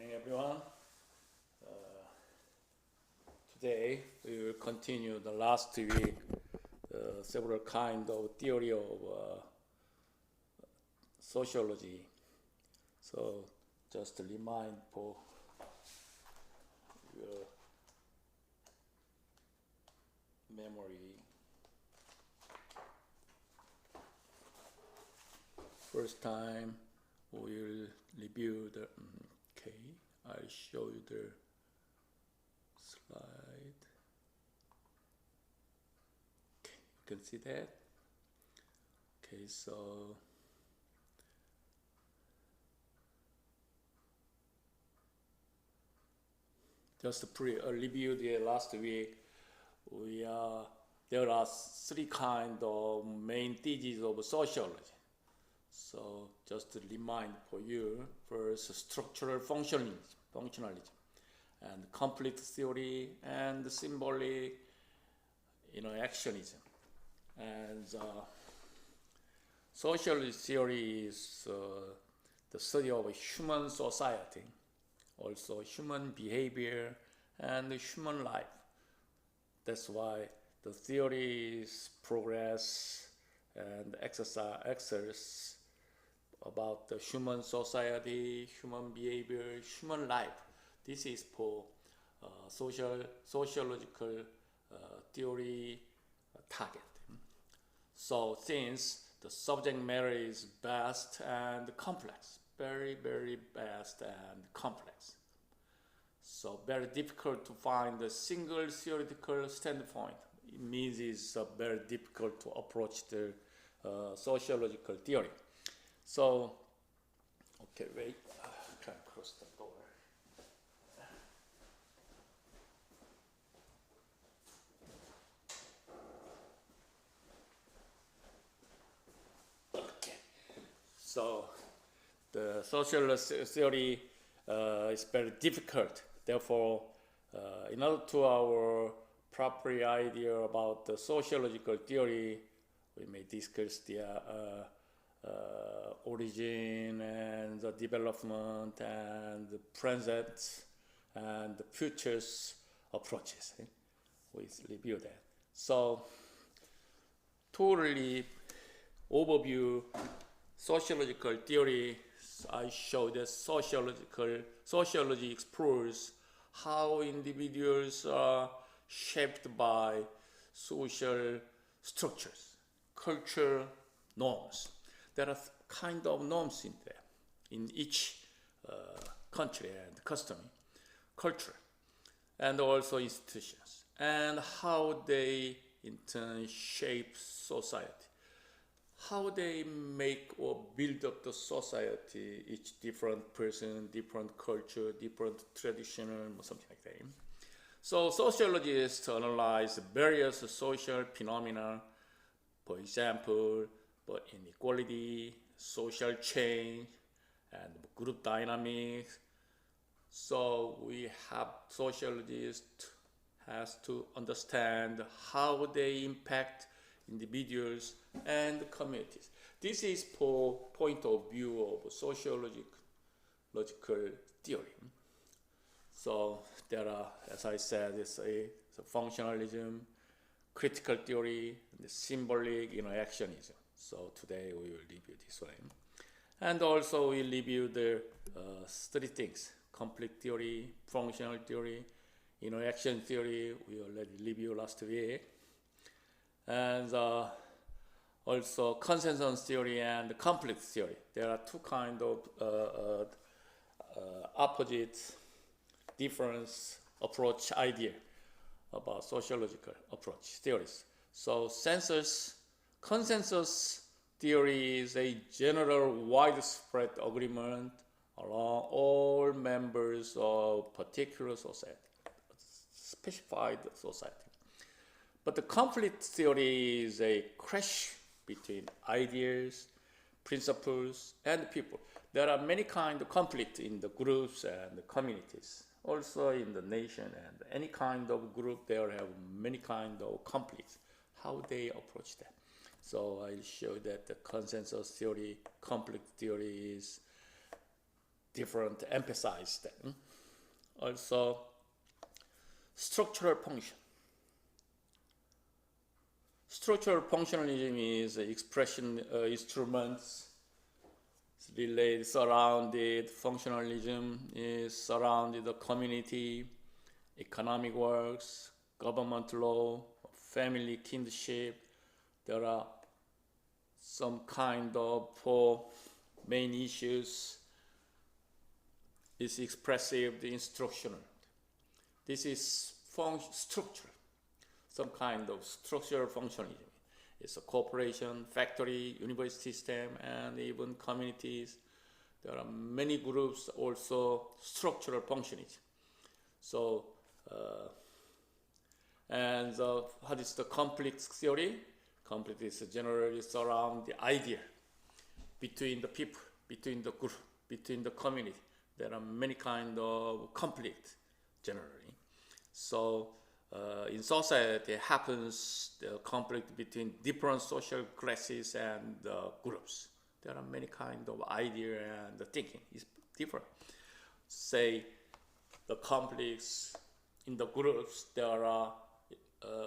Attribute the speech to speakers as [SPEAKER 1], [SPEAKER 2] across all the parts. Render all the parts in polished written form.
[SPEAKER 1] evening, everyone. Today we will continue the last week several kind of theory of sociology. So just to remind for your memory. First time we will review the I'll show you the slide. Okay, you can see that. Okay, so just to review the last week, there are three kind of main theses of sociology. So just to remind for you, first structural functionalism, and complete theory, and symbolic actionism. And sociology theory is the study of human society, also human behavior and human life. That's why the theories progress and exercise about the human society, human behavior, human life. This is for sociological theory target. So since the subject matter is vast and complex, very, very vast and complex, so very difficult to find a single theoretical standpoint. It means it's very difficult to approach the sociological theory. So, okay, wait, I can close the door. Okay, so the sociology theory is very difficult. Therefore, in order to our proper idea about the sociological theory, we may discuss the origin and the development and the present and the futures approaches. We review that. So, totally overview sociological theory. I show that sociology explores how individuals are shaped by social structures, culture, norms. There are kind of norms in there, in each country and custom, culture, and also institutions, and how they in turn shape society, how they make or build up the society, each different person, different culture, different tradition, or something like that. So sociologists analyze various social phenomena, for example, inequality, social change, and group dynamics. So we have sociologists has to understand how they impact individuals and communities. This is for point of view of sociological theory. So there are, as I said, it's a functionalism, critical theory, and the symbolic actionism. So today we will review this one. And also we review the three things: complete theory, functional theory, action theory. We already reviewed last week. And also consensus theory and conflict theory. There are two kinds of opposite, difference approach idea about sociological approach theories. So consensus theory is a general widespread agreement along all members of particular society, specified society. But the conflict theory is a clash between ideas, principles, and people. There are many kinds of conflict in the groups and the communities, also in the nation, and any kind of group there have many kinds of conflicts. How they approach that. So I'll show that the consensus theory, conflict theory is different emphasize that. Also, structural function. Structural functionalism is expression instruments related, surrounded. Functionalism is surrounded the community, economic works, government law, family kinship. There are some kind of four main issues. Is expressive, the instructional. This is structural, some kind of structural functionalism. It's a corporation, factory, university system, and even communities. There are many groups also structural functionalism. So, what is the conflict theory? Conflict is generally around the idea between the people, between the group, between the community. There are many kind of conflict generally. So in society happens the conflict between different social classes and groups. There are many kind of idea and the thinking is different. Say the conflicts in the groups, there are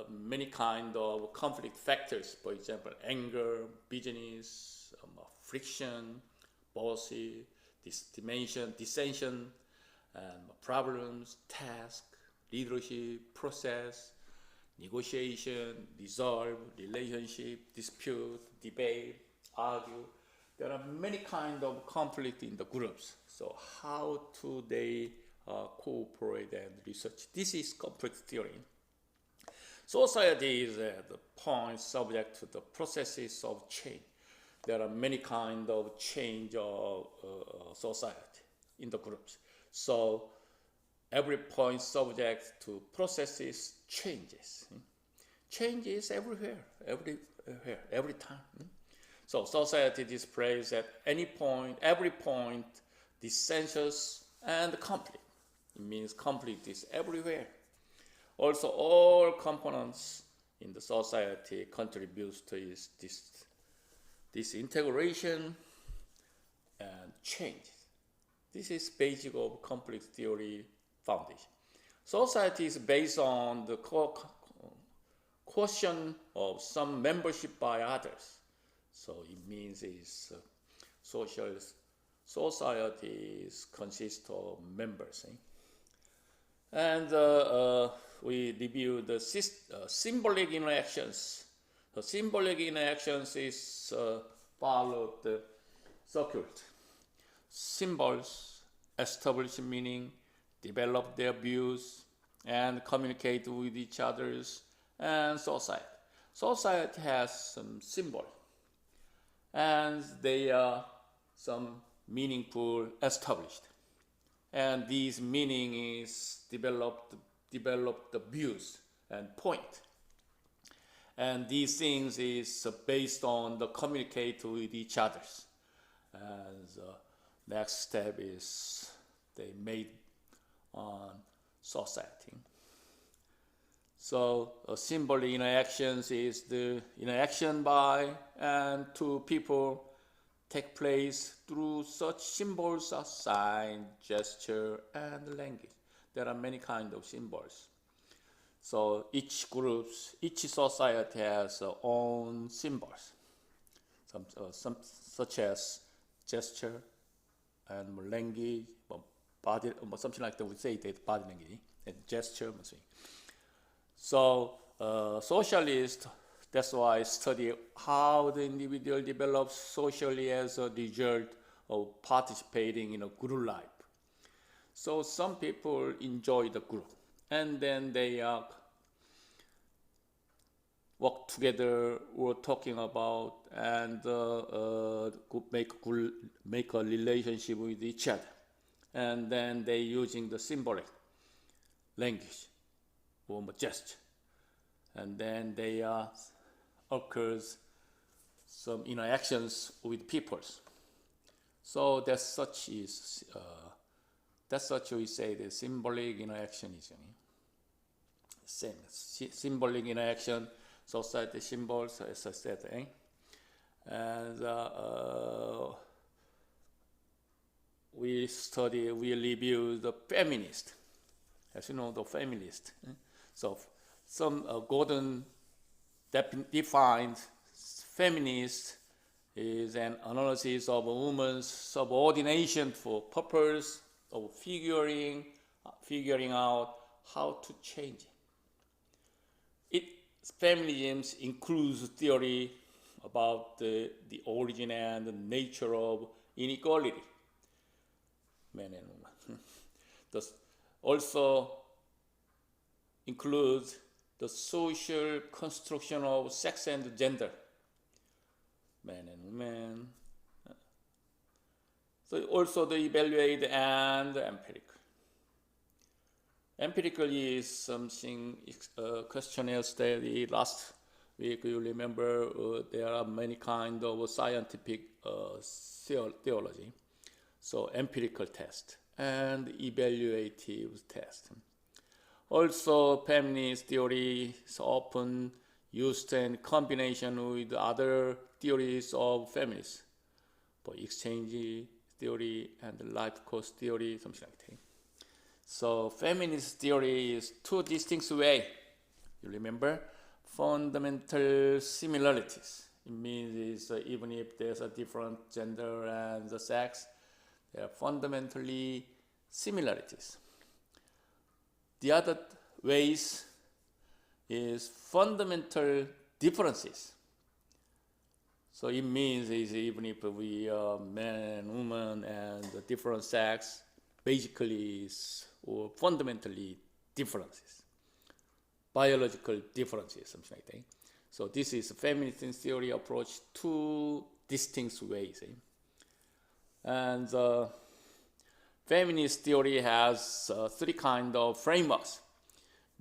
[SPEAKER 1] many kind of conflict factors. For example, anger, business, friction, policy, dissension, and problems, task, leadership, process, negotiation, resolve, relationship, dispute, debate, argue. There are many kind of conflict in the groups. So how do they cooperate and research? This is conflict theory. Society is the point subject to the processes of change. There are many kind of change of society in the groups. So every point subject to processes changes. Changes everywhere, every time. So society displays at any point, every point, dissensions and conflict. It means conflict is everywhere. Also, all components in the society contributes to this integration and change. This is basic of conflict theory foundation. Society is based on the quotient of some membership by others. So it means is social societies consist of members. And we review the symbolic interactions. The symbolic interactions is followed the circuit. Symbols establish meaning, develop their views, and communicate with each others and society. Society has some symbol, and they are some meaningful established. And these meaning is develop the views and point. And these things is based on the communicate with each others. And the next step is they made on society. So symbolic interactions is the interaction by and two people take place through such symbols as sign, gesture, and language. There are many kinds of symbols. So each group, each society has their own symbols, some such as gesture and language, body, something like that. We say that body language and gesture. So socialists, that's why I study how the individual develops socially as a result of participating in a group life. So some people enjoy the group, and then they work together or talking about and make a relationship with each other, and then they using the symbolic language or gesture, and then they occurs some interactions with peoples. So that's such we say the symbolic interactionism. Same symbolic interaction, society symbols, as I said, and we review the feminist. As you know, the feminist. So some Gordon defined feminist is an analysis of a woman's subordination for purpose of figuring out how to change it. Feminism includes theory about the origin and the nature of inequality, men and women. Thus, also includes the social construction of sex and gender, men and women. So also the evaluate and empirical. Empirical is something questionnaire study. Last week, you remember there are many kinds of scientific theology. So empirical test and evaluative test. Also, feminist theory is often used in combination with other theories of feminism, for exchange theory and life course theory, something like that. So feminist theory is two distinct ways. You remember? Fundamental similarities. It means even if there's a different gender and the sex, there are fundamentally similarities. The other ways is fundamental differences. So it means even if we are men and women and the different sex, basically is or fundamentally differences, biological differences, something like that. So this is a feminist theory approach, two distinct ways. And feminist theory has three kinds of frameworks: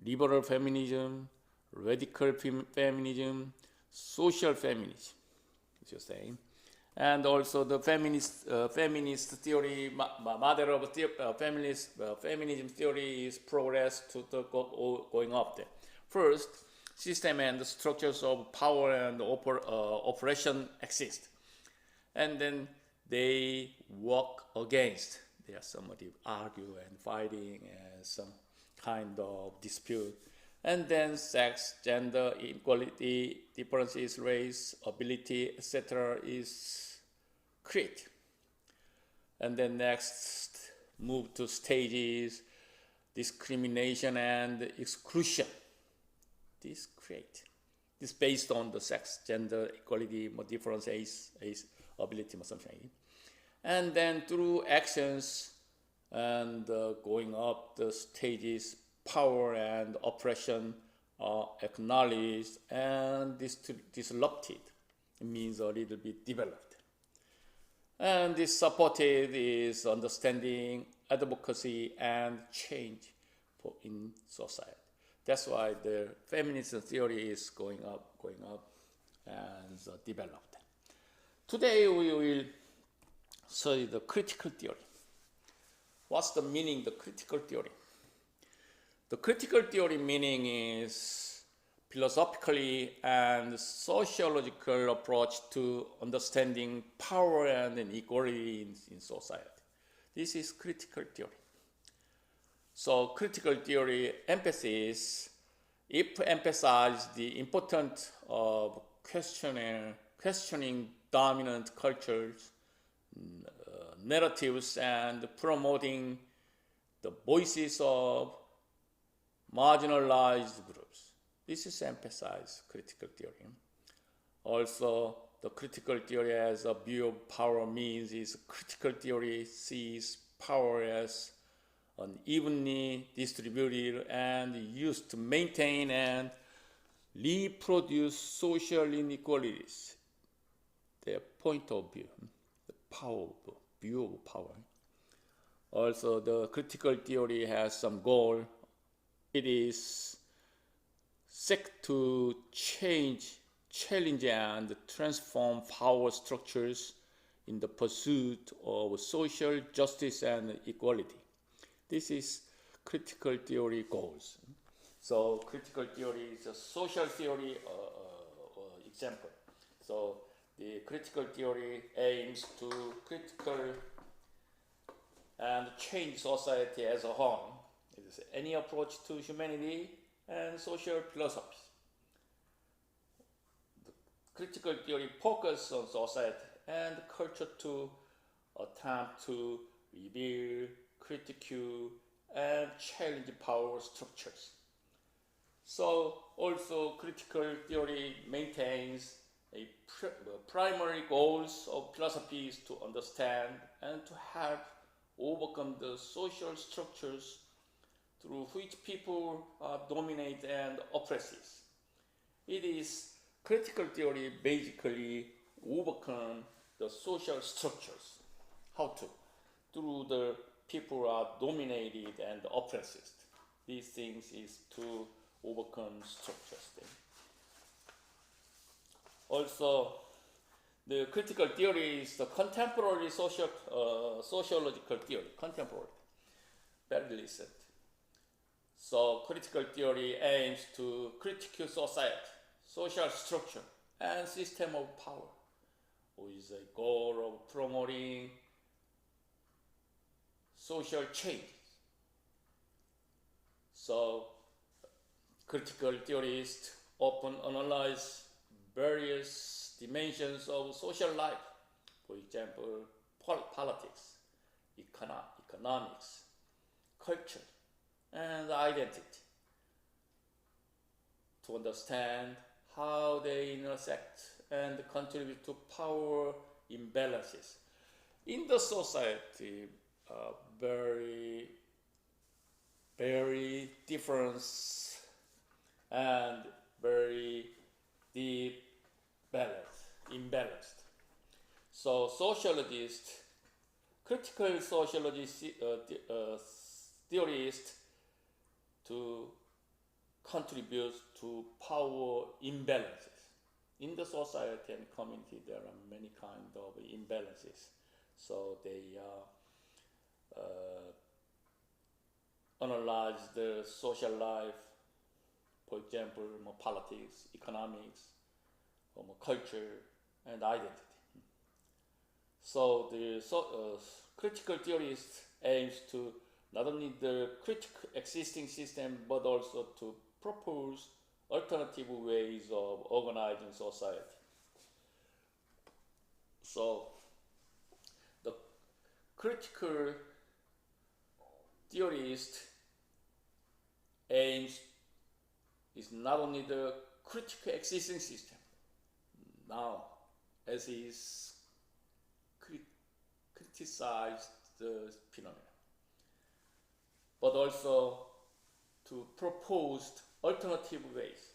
[SPEAKER 1] liberal feminism, radical feminism, social feminism, as you're saying. And also the feminist theory, mother of feminism theory is progress to the going up there. First, system and structures of power and oppression exist. And then they work against. There's somebody argue and fighting and some kind of dispute. And then sex, gender, inequality, differences, race, ability, etc. is created. And then next, move to stages, discrimination and exclusion. This create. This based on the sex, gender, equality, difference, age, ability, something. And then through actions and going up the stages, power and oppression are acknowledged and disrupted. It means a little bit developed. And this supported is understanding, advocacy, and change in society. That's why the feminist theory is going up, and developed. Today we will study the critical theory. What's the meaning of the critical theory? The critical theory meaning is philosophically and sociological approach to understanding power and inequality in society. This is critical theory. So critical theory emphasizes the importance of questioning dominant cultures, narratives, and promoting the voices of marginalized groups. This is emphasized critical theory. Also, the critical theory as a view of power means is critical theory sees power as unevenly distributed and used to maintain and reproduce social inequalities. Their point of view, the view of power. Also, the critical theory has some goal. It is seek to challenge and transform power structures in the pursuit of social justice and equality. This is critical theory goals. So critical theory is a social theory example. So the critical theory aims to and change society as a whole. It is any approach to humanity and social philosophy. The critical theory focuses on society and culture to attempt to reveal, critique, and challenge power structures. So also critical theory maintains a primary goals of philosophy is to understand and to help overcome the social structures through which people are dominated and oppressed. It is critical theory basically overcome the social structures. How to? Through the people are dominated and oppressed. These things is to overcome structures. Also, the critical theory is the contemporary sociological theory, contemporary, very recent. So critical theory aims to critique society, social structure, and system of power, with a goal of promoting social change. So critical theorists often analyze various dimensions of social life, for example, politics, economics, culture, and identity, to understand how they intersect and contribute to power imbalances. In the society, very different and very deep imbalanced. So sociologists, critical sociology theorists to contribute to power imbalances. In the society and community, there are many kinds of imbalances. So they analyze the social life, for example, more politics, economics, or more culture, and identity. So the critical theorist aims to not only the critique existing system, but also to propose alternative ways of organizing society. So the critical theorist aims is not only the critique existing system, now as is criticized the phenomena, but also to propose alternative ways.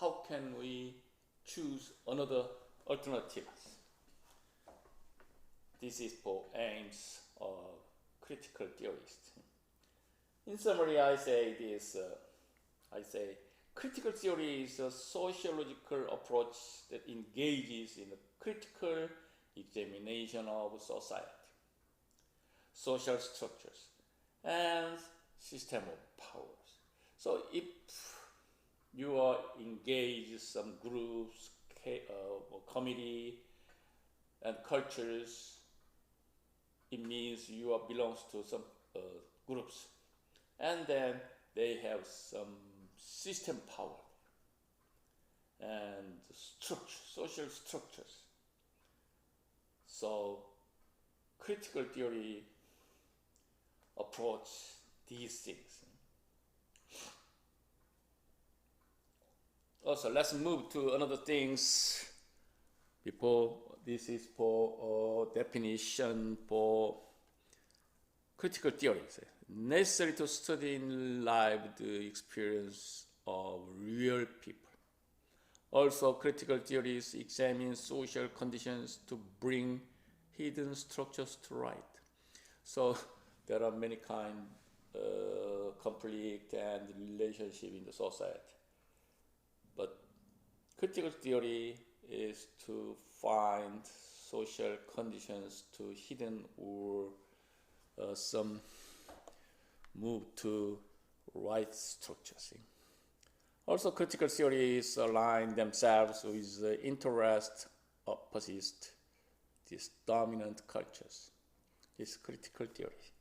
[SPEAKER 1] How can we choose another alternative? This is for aims of critical theorists. In summary, I say this. Critical theory is a sociological approach that engages in a critical examination of society, social structures, and system of powers. So if you are engaged in some groups, or committee, and cultures, it means you are belongs to some groups, and then they have some system power and social structures. So critical theory approach these things. Also, let's move to another things before. This is for definition for critical theories. Necessary to study in life the experience of real people. Also, critical theories examine social conditions to bring hidden structures to light. So there are many kind of conflict and relationship in the society. But critical theory is to find social conditions to hidden or some move to right structures. Also, critical theories align themselves with the interest opposite these dominant cultures. is critical theory.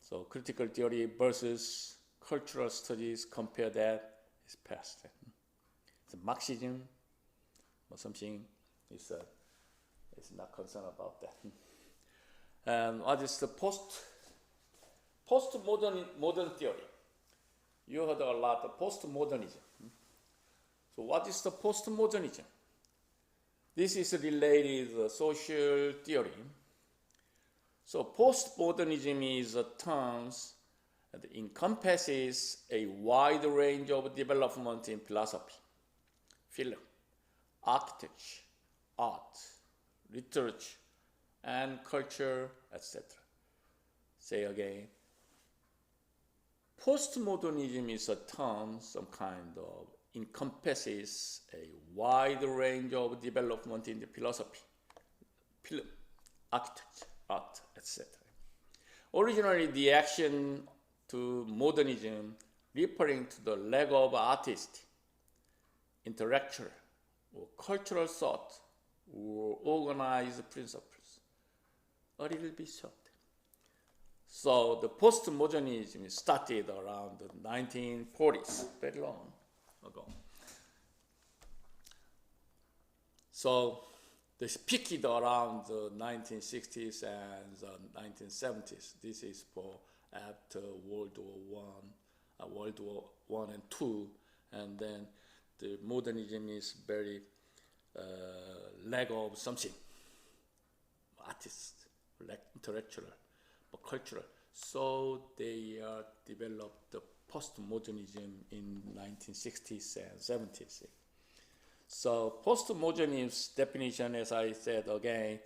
[SPEAKER 1] So critical theory versus cultural studies, compare that, is past. So Marxism or something is not concerned about that. And what is the postmodern theory? You heard a lot of postmodernism. So what is the postmodernism? This is related to social theory. So postmodernism is a term that encompasses a wide range of development in philosophy, film, architecture, art, literature, and culture, etc. Say again. Postmodernism is a term, some kind of encompasses a wide range of development in the philosophy, film, architecture, art, etc. Originally, the action to modernism referring to the lack of artist, intellectual, or cultural thought, or organized principles. A little bit short. So the postmodernism started around the 1940s, very long ago. So they peaked around the 1960s and the 1970s. This is for after World War I and II, and then the modernism is very lack of something, artist, like intellectual, but cultural. So they developed the postmodernism in 1960s and 70s. So postmodernism's definition, as I said again,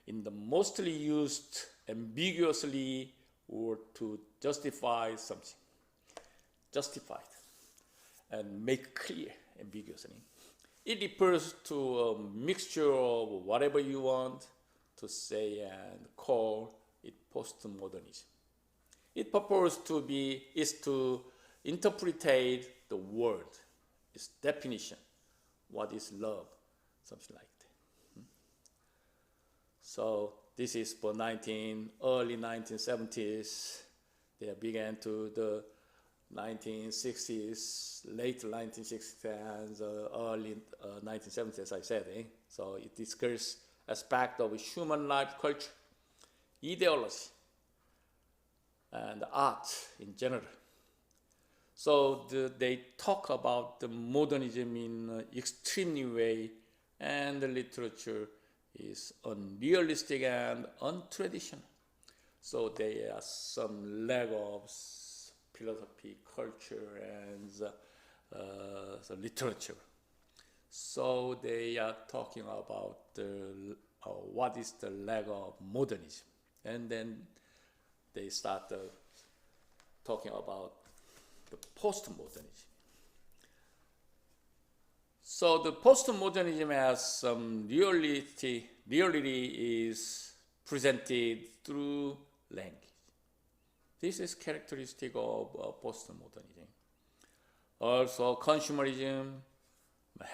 [SPEAKER 1] in the mostly used ambiguously or to justify something, justified and make clear ambiguously. It refers to a mixture of whatever you want to say and call it postmodernism. Its purpose is to interpret the word, its definition, what is love, something like that. So this is for early 1970s. They began to the 1960s, late 1960s and early 1970s, as I said. So it discusses aspects of human life, culture, ideology, and art in general. So they talk about the modernism in an extreme way, and the literature is unrealistic and untraditional. So there are some lack of philosophy, culture, and the literature. So they are talking about what is the lack of modernism. And then they start talking about the postmodernism. So the postmodernism has some reality is presented through language. This is characteristic of postmodernism. Also consumerism,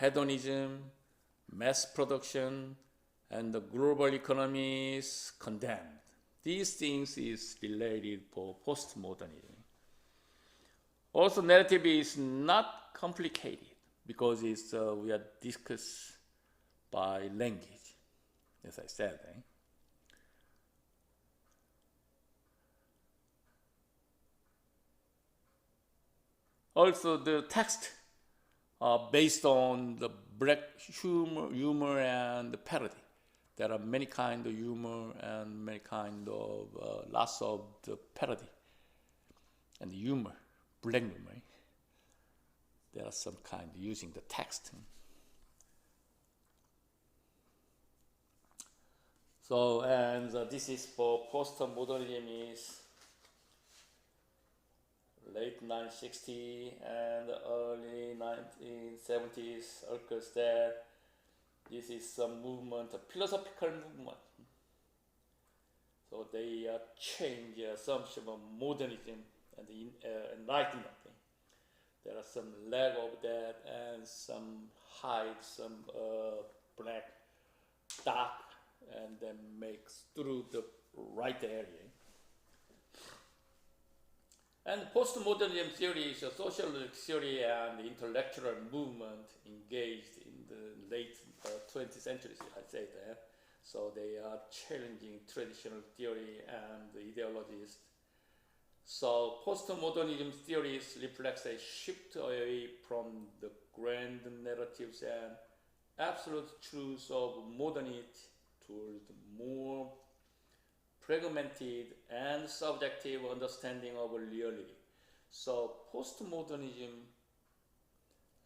[SPEAKER 1] hedonism, mass production, and the global economy is condemned. These things is related for postmodernism. Also narrative is not complicated because we are discussed by language, as I said. Also, the text are based on the black humor and the parody. There are many kinds of humor and many kinds of lots of the parody and humor, black humor. There are some kind using the text. So, and this is for postmodernism is late 1960s and early 1970s occurs there. This is some movement, a philosophical movement. So they change assumption of modernism and enlightenment. There are some lack of that and some hide, some black, dark and then makes through the right area. And postmodernism theory is a sociological theory and intellectual movement engaged in the late 20th century, I say that. So they are challenging traditional theory and ideologies. So postmodernism theories reflects a shift away from the grand narratives and absolute truths of modernity towards more fragmented and subjective understanding of reality. So postmodernism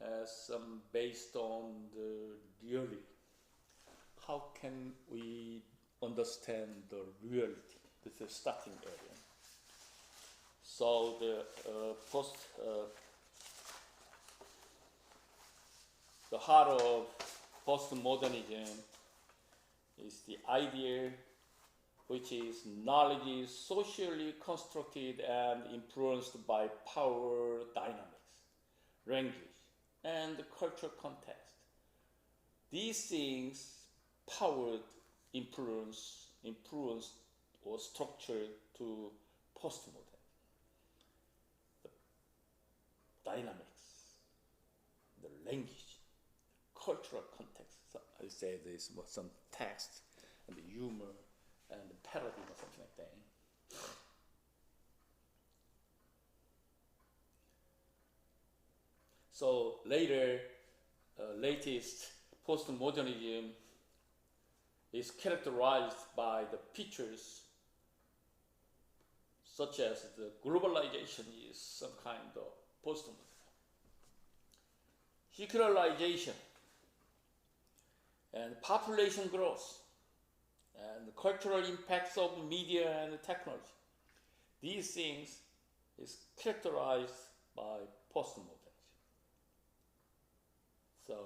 [SPEAKER 1] has some based on the reality. How can we understand the reality? This is the starting area. So the heart of postmodernism is the idea which is knowledge is socially constructed and influenced by power dynamics, language, and the cultural context. These things powered, influenced, or structured to postmodern. The dynamics, the language, cultural context. So I say this was some text and the humor and the paradigm or something like that. So latest postmodernism is characterized by the features such as the globalization is some kind of postmodern. Secularization and population growth and the cultural impacts of media and technology. These things is characterized by postmodernism. So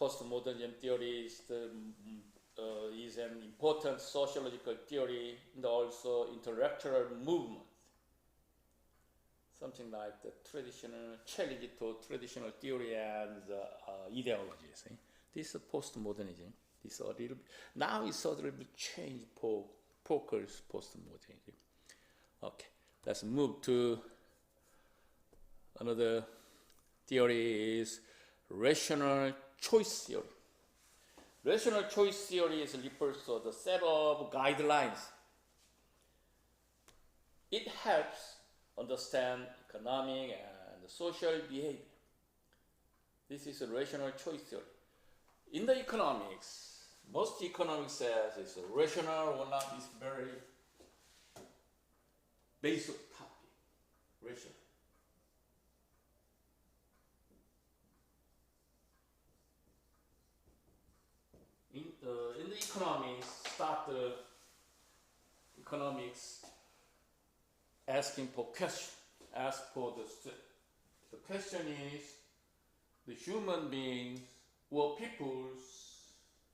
[SPEAKER 1] postmodernism theory is an important sociological theory and also intellectual movement. Something like the traditional challenge to traditional theory and ideologies. This is postmodernism. This a little bit, now it's a little bit changed for focus postmodernism. Okay, let's move to another theory is rational choice theory. Rational choice theory refers to the set of guidelines. It helps understand economic and social behavior. This is a rational choice theory. In the economics, most economics says it's rational or not is very basic topic. Rational. In the economics, start the economics asking for question. Ask for the question is the human beings or people's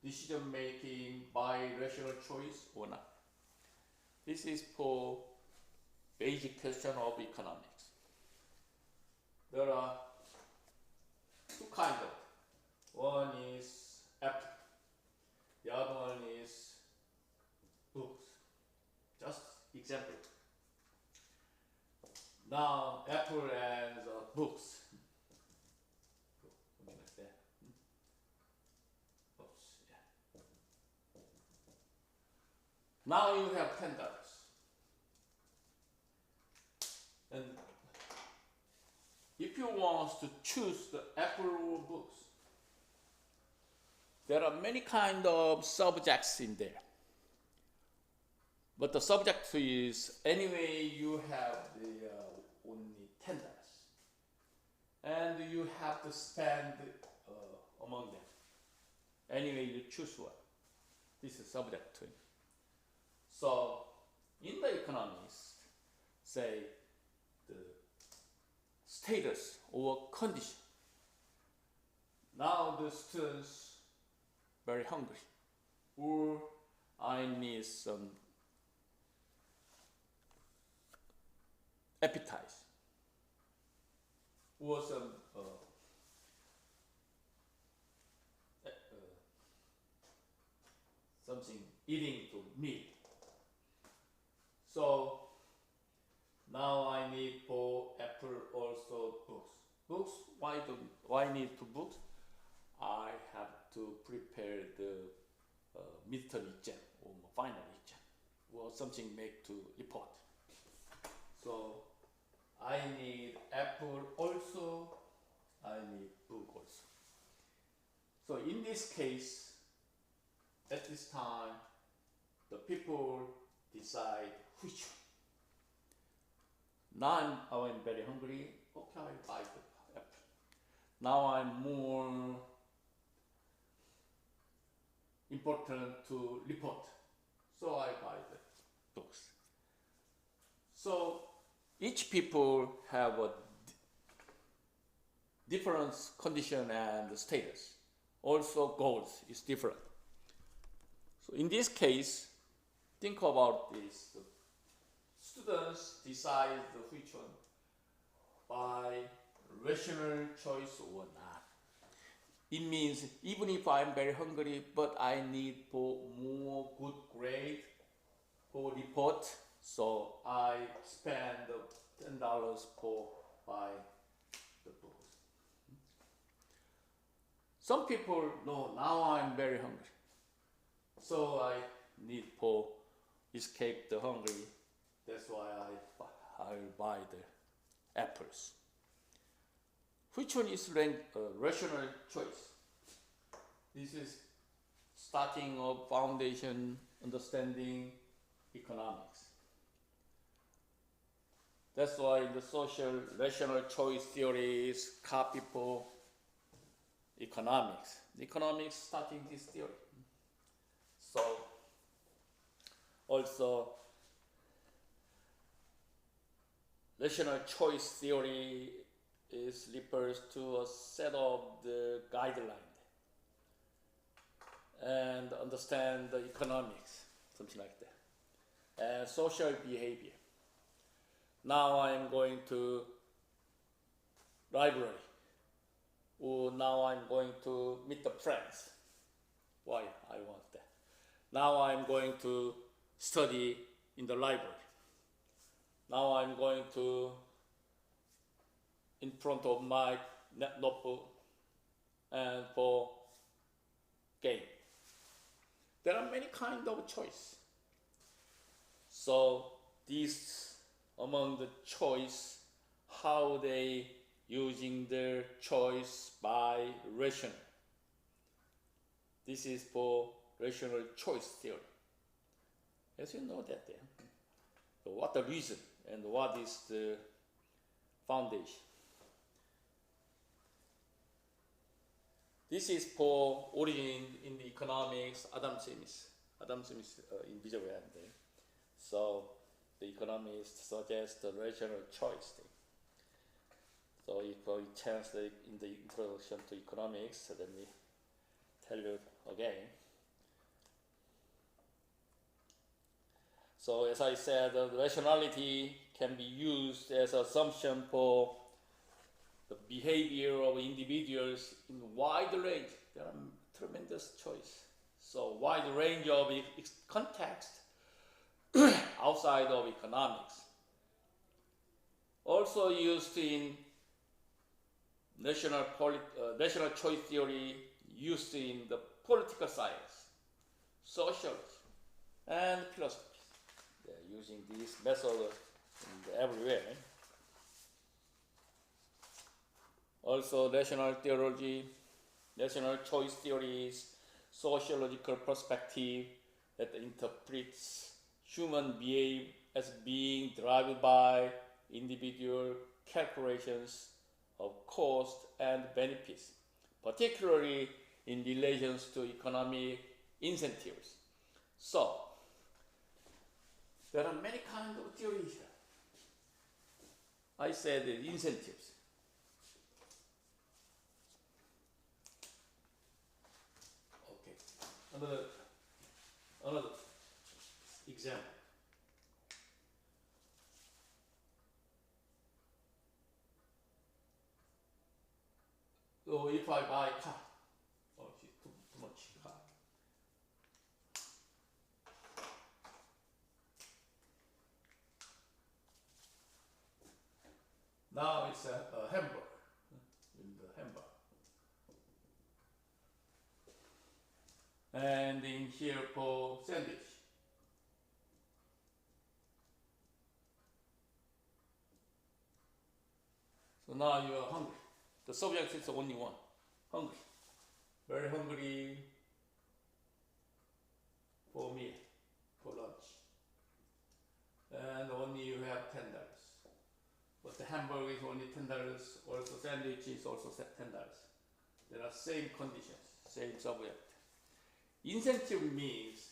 [SPEAKER 1] decision making by rational choice or not. This is for basic question of economics. There are two kinds of it. One is apple. The other one is books. Just example. Now apple and books. Something like that. Books, yeah. Now you have $10. And if you want to choose the apple or books, there are many kind of subjects in there. But the subject is anyway you have the only $10. And you have to spend among them. Anyway you choose one. This is subject to it. So in the economics, say the status or condition. Now the students very hungry, or I need some appetite, or some something eating to meat. So now I need for apple also books. Books, why need to books? I have to prepare the midterm exam or final exam or something make to report. So I need apple also, I need book also. So in this case, at this time, the people decide which one. Now I'm very hungry, okay, I buy the apple. Now I'm more important to report, so I buy the books. So each people have a different condition and status. Also goals is different. So in this case, think about this. The students decide which one by rational choice or not. It means even if I'm very hungry, but I need for more good grade for report, so I spend $10 for buy the books. Some people know now I'm very hungry, so I need for escape the hungry. That's why I'll buy the apples. Which one is rational choice? This is starting of foundation understanding economics. That's why the social rational choice theory is copy for economics. Economics starting this theory. So also rational choice theory refers to a set of the guidelines and understand the economics, something like that, and social behavior. Now I'm going to library, or now I'm going to meet the friends. Why I want that? Now I'm going to study in the library. Now I'm going to in front of my notebook and for game. There are many kinds of choice. So these among the choice, how they using their choice by rational. This is for rational choice theory. As you know that there. So what the reason and what is the foundation? This is for origin in the economics, Adam Smith in visual hand. So the economists suggest the rational choice thing. So if you translate in the introduction to economics, let me tell you again. So as I said, the rationality can be used as assumption for the behavior of individuals in wide range. There are tremendous choice. So wide range of context outside of economics. Also used in national choice theory, used in the political science, sociology, and philosophy. They're using this method everywhere. Also, rational theology, rational choice theories, sociological perspective that interprets human behavior as being driven by individual calculations of cost and benefits, particularly in relations to economic incentives. So, there are many kinds of theories here. I said incentives. Okay. Another example. So if I buy a car, too much car. Now it's a hamburger. In the hamburger. And in here for sandwich. So now you are hungry. The subject is only one. Hungry. Very hungry for meal, for lunch. And only you have $10. But the hamburger is only $10. Also sandwich is also $10. There are same conditions, same subject. Incentive means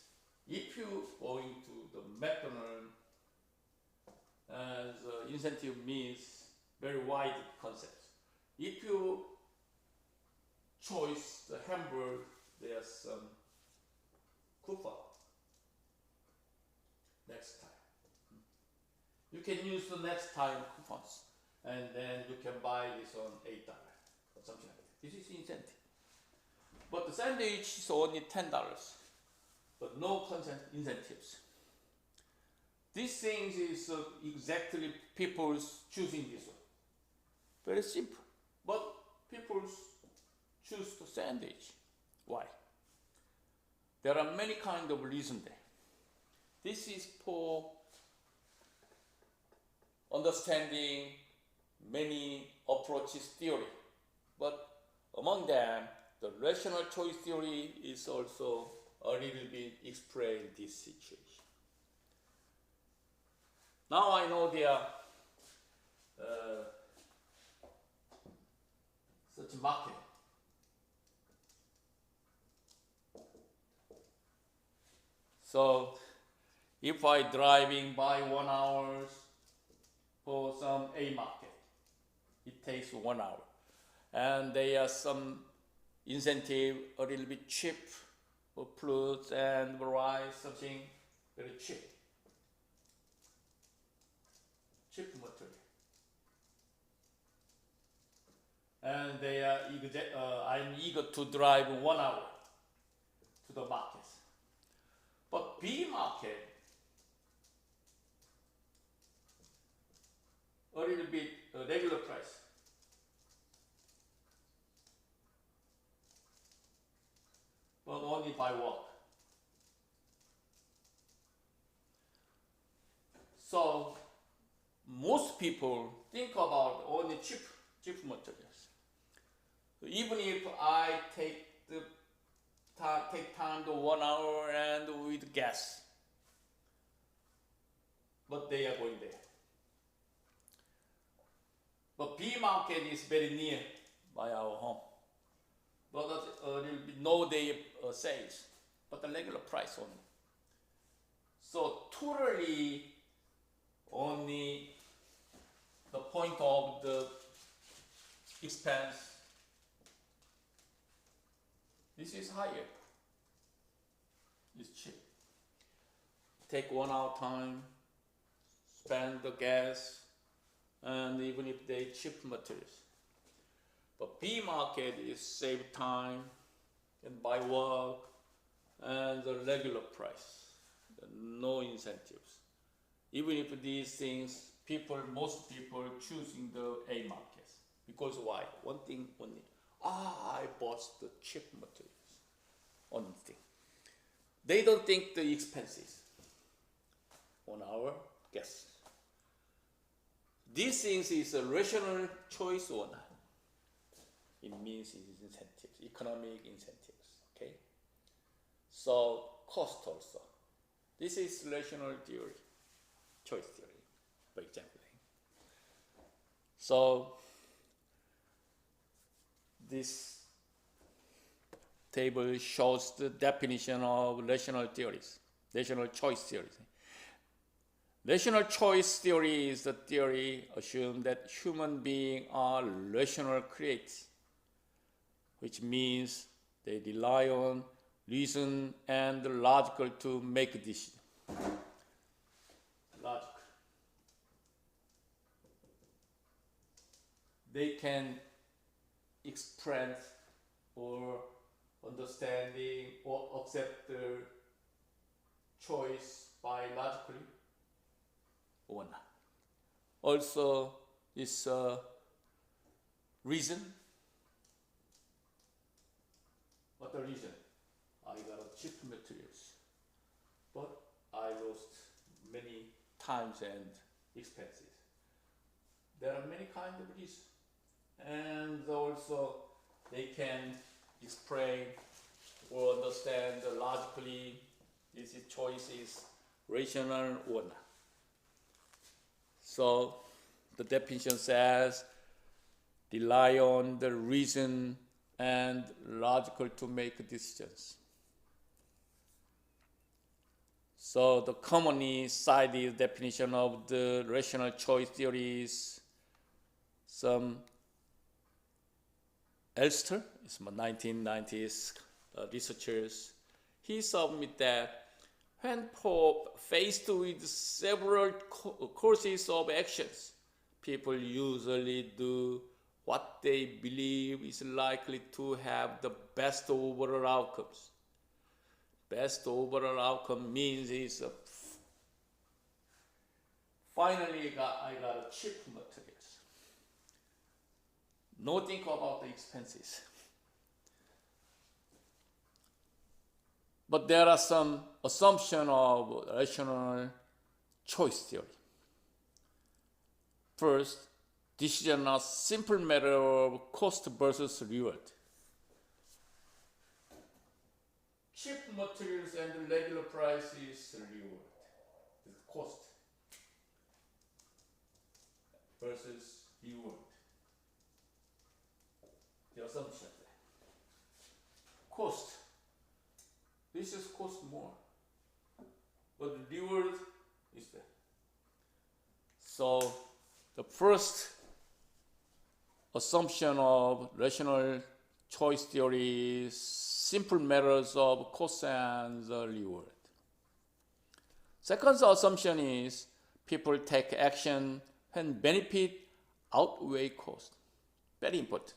[SPEAKER 1] if you going to the McDonald's, and incentive means very wide concept. If you choose the hamburger, there's some coupon next time. You can use the next time coupons, and then you can buy this on $8 or something like that. This is incentive. But the sandwich is only $10, but no incentives. These things is exactly people's choosing this one. Very simple. But people choose the sandwich. Why? There are many kind of reasons there. This is for understanding many approaches theory. But among them, the rational choice theory is also a little bit explain this situation. Now I know there are such market. So if I driving by 1 hour for some A market, it takes 1 hour. And there are some incentive a little bit cheap for fruits and rice, something very cheap. Cheap material. And they are I'm eager to drive 1 hour to the market. But B market, a little bit regular price. But only by walk. So most people think about only cheap materials. So even if I take time to 1 hour and with gas, but they are going there. But B market is very near by our home. But there will be no day sales, but the regular price only. So totally only the point of the expense, this is higher. It's cheap. Take 1 hour time, spend the gas, and even if they cheap materials. But B market is save time and buy work and the regular price, no incentives. Even if these things, most people choosing the A markets. Because why? One thing only. I bought the cheap materials. Only thing. They don't think the expenses. 1 hour, guess. These things is a rational choice or not. It means it is incentives, economic incentives. Okay. So cost also. This is rational theory, choice theory, for example. So this table shows the definition of rational theories, rational choice theories. Rational choice theory is the theory assumed that human beings are rational creatures, which means they rely on reason and logical to make a decision. Logical. They can express or understanding or accept the choice by logically or not. Also, is reason. What the reason? I got cheap materials, but I lost many times and expenses. There are many kinds of reasons, and also they can explain or understand logically this choice is rational or not. So the definition says rely on the reason and logical to make decisions. So the commonly cited definition of the rational choice theory is some Elster, it's 1990s researchers. He submitted that when faced with several courses of actions, people usually do what they believe is likely to have the best overall outcomes. Best overall outcome means is finally I got cheap materials. No think about the expenses. But there are some assumptions of rational choice theory. First, decision are simple matter of cost versus reward. Cheap materials and regular price is reward, is cost versus reward. The assumption. Cost. This is cost more, but the reward is there. So the first assumption of rational choice theory is simple matters of cost and the reward. Second assumption is people take action when benefit outweigh cost. Very important.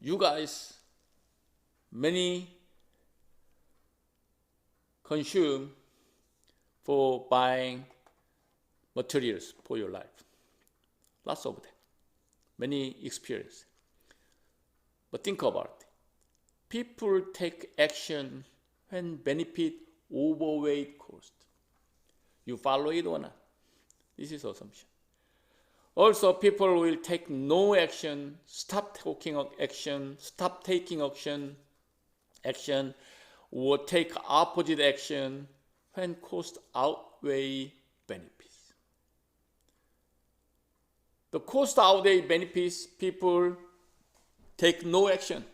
[SPEAKER 1] You guys, many consume for buying materials for your life. Lots of them. Many experience. But think about it. People take action when benefit overweigh cost. You follow it or not? This is assumption. Also, people will take no action, stop taking action, or take opposite action when cost outweigh benefits. The cost outweigh benefits, people take no action,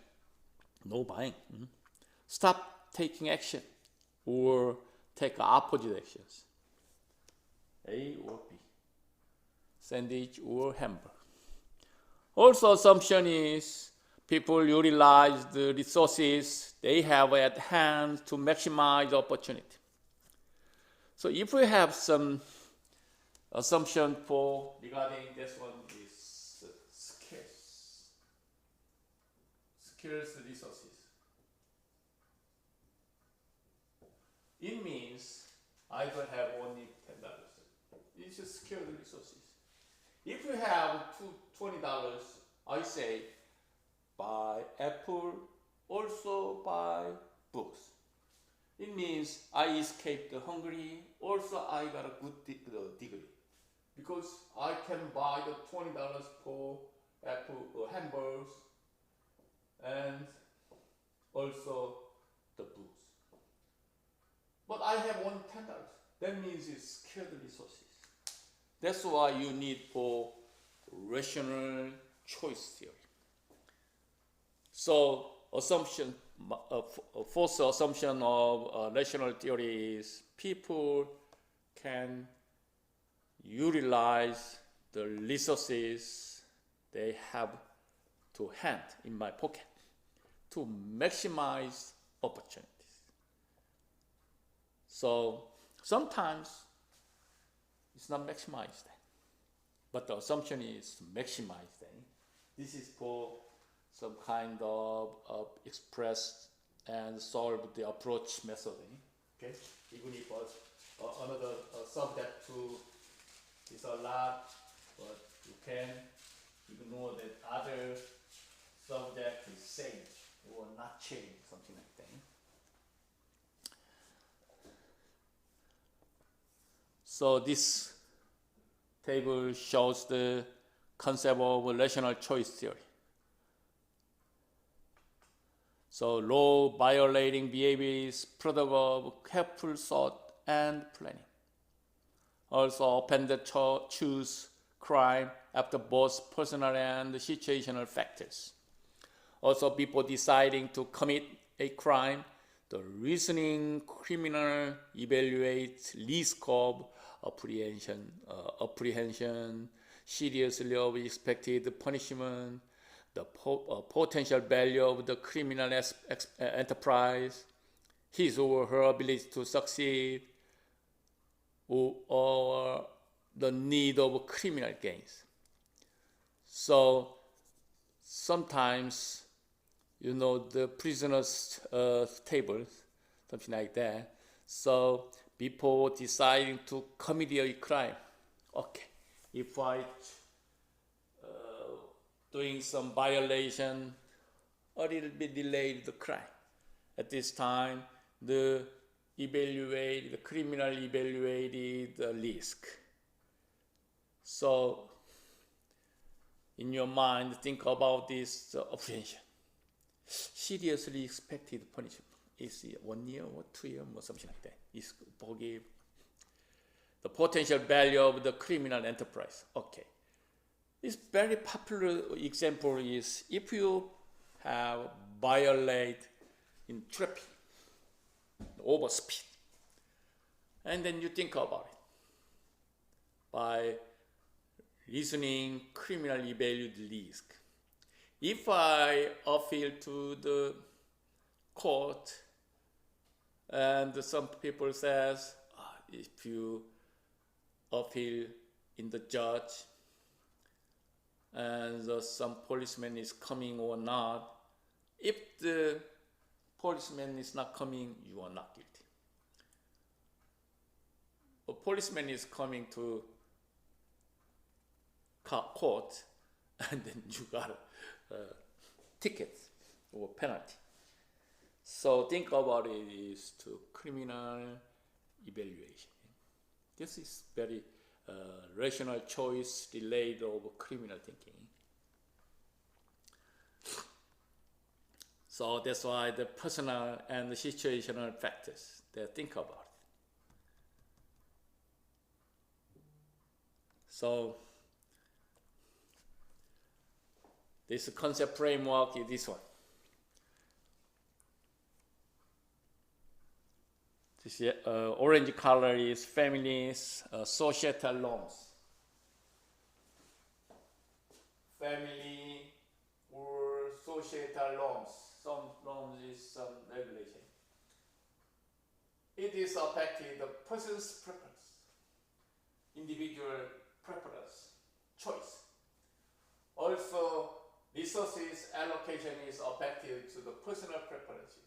[SPEAKER 1] no buying, stop taking action, or take opposite actions, A or B, sandwich or hamburger. Also, assumption is people utilize the resources they have at hand to maximize opportunity. So if we have some assumption for regarding this one is scarce resources. It means I don't have only $10. It's just scarce resources. If you have $20, I say buy apple, also buy books. It means I escaped the hungry, also I got a good degree. Because I can buy the $20 for apple or hamburgers and also the books. But I have only $10. That means it's scarce resources. That's why you need for rational choice theory. So assumption, false assumption of rational theory is people can utilize the resources they have to hand in my pocket to maximize opportunities. So sometimes it's not maximized, but the assumption is to maximize them. This is for some kind of express and solve the approach method. Okay, even if another subject to is a lot, but So this table shows the concept of rational choice theory. So law violating behavior is product of careful thought and planning. Also, offenders choose crime after both personal and situational factors. Also, before deciding to commit a crime, the reasoning criminal evaluates risk of apprehension, seriously of expected punishment, the potential value of the criminal enterprise, his or her ability to succeed, or the need of criminal gains. So sometimes, the prisoner's table, something like that. So before deciding to commit a crime, okay, if I doing some violation, a little bit delayed the crime. At this time, the criminal evaluated the risk. So in your mind, think about this apprehension. Seriously expected punishment is 1 year or 2 years or something like that. Is forgive. The potential value of the criminal enterprise. Okay. This very popular example is if you have violate in traffic, overspeed, and then you think about it by reasoning criminal evaluated risk. If I appeal to the court, and some people says, if you appeal in the judge, and some policeman is coming or not, if the policeman is not coming, you are not guilty. A policeman is coming to court, and then you got a ticket or penalty. So think about it is to criminal evaluation. This is very rational choice delayed over criminal thinking. So that's why the personal and the situational factors they think about it. So this concept framework is this one. This orange color is families, societal norms. Family or societal norms. Some norms is some regulation. It is affecting the person's preference, individual preference, choice. Also, resources allocation is affected to the personal preferences.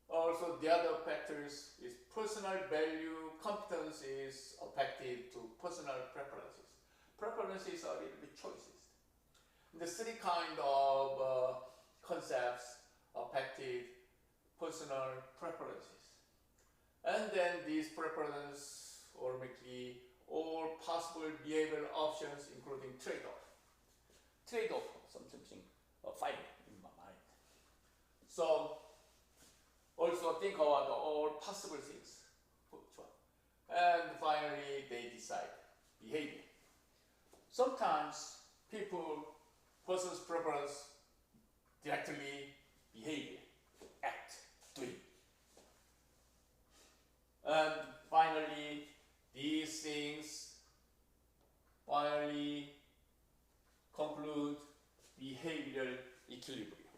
[SPEAKER 1] Also, the other factors is personal value, competence is affected to personal preferences. Preferences are a little bit choices. The three kind of concepts affected personal preferences. And then these preferences automatically all possible behavioral options including trade-off. Trade-off, something fighting in my mind. So also think about all possible things. And finally, they decide behavior. Sometimes person's preference directly behavior, act, doing. And finally, these things finally conclude behavioral equilibrium.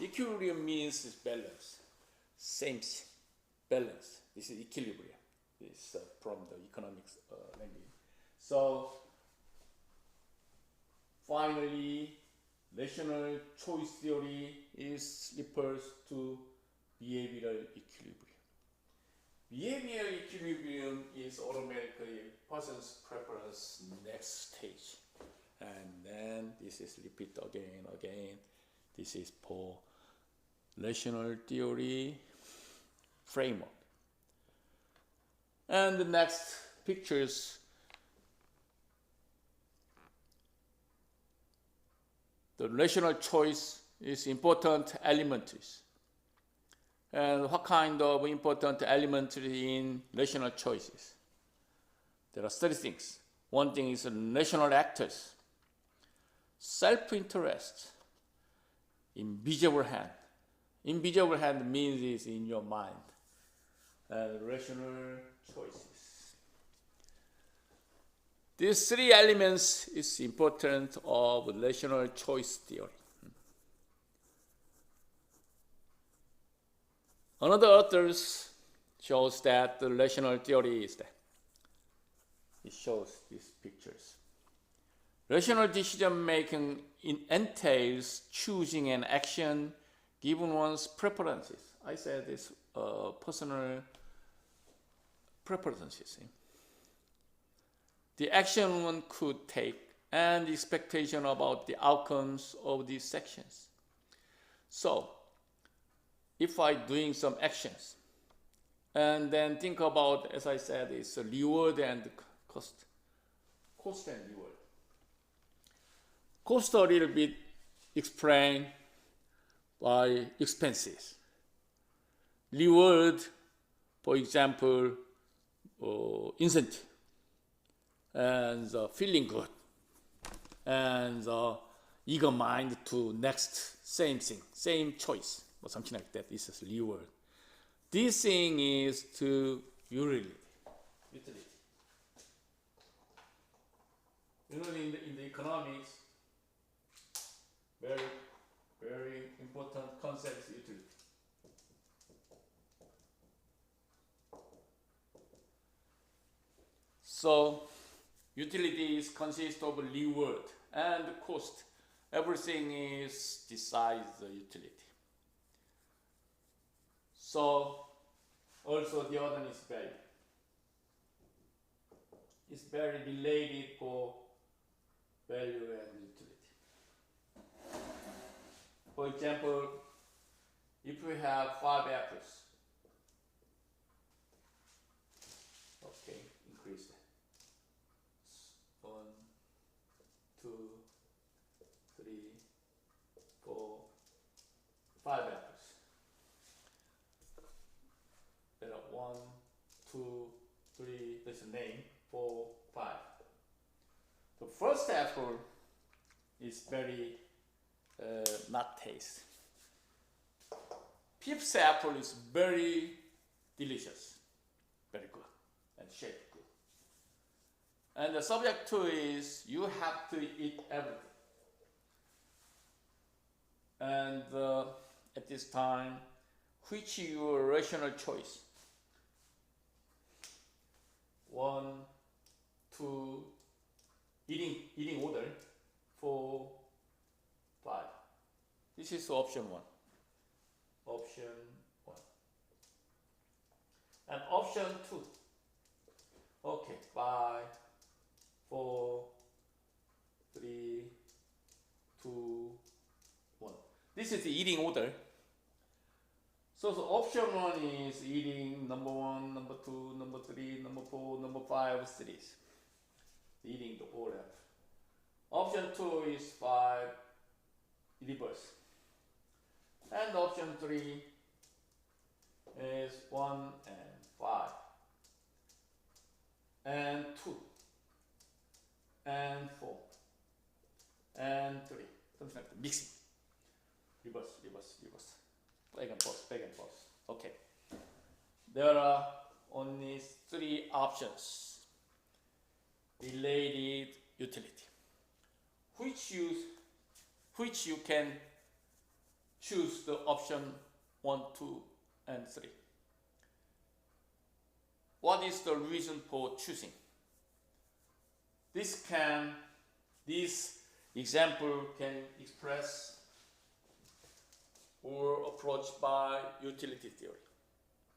[SPEAKER 1] Equilibrium means balance. Same thing, balance. This is equilibrium. This is from the economics language. So finally, rational choice theory refers to behavioral equilibrium. Behavioral equilibrium is automatically person's preference next stage. And then this is repeat again. This is for rational theory framework. And the next pictures the rational choice is important element. And what kind of important element in rational choices? There are 3 things. One thing is rational actors, self-interest, invisible hand. Invisible hand means it's in your mind. Rational choices. These 3 elements is important of rational choice theory. Another authors shows that the rational theory is that. It shows these pictures. Rational decision making entails choosing an action given one's preferences. I said this personal preferences. The action one could take and the expectation about the outcomes of these sections. So, if I'm doing some actions and then think about, as I said, it's a reward and cost. Cost and reward. Cost a little bit explained by expenses. Reward, for example, incentive, and feeling good, and eager mind to next same thing, same choice, or something like that. This is reward. This thing is to utility. In the economics, very important concept is utility. So, utilities consist of reward and cost. Everything is decides the utility. So, also the other is value. It's very related for value and utility. For example, if we have 5 apples, okay, increase that. 1, 2, 3, 4, 5 apples. There are 1, 2, 3, there's a name, 4, 5. The first apple is very not taste. 5th apple is very delicious, very good, and shape good. And the subject 2 is you have to eat everything. And at this time, which is your rational choice? 1, 2, eating order, 4, 5. This is option 1. Option 1. And option 2. Okay, 5, 4, 3, 2, 1. This is the eating order. So option 1 is eating number 1, number 2, number 3, number 4, number 5 series. Eating the whole apple. Option 2 is 5 reverse. And option 3 is 1 and 5. And 2. And 4. And 3. Something like that. Mixing. Reverse. Back and forth. Okay. There are only 3 options. Related utility. Which you can choose the option 1, 2, and 3. What is the reason for choosing? This example can express or approached by utility theory.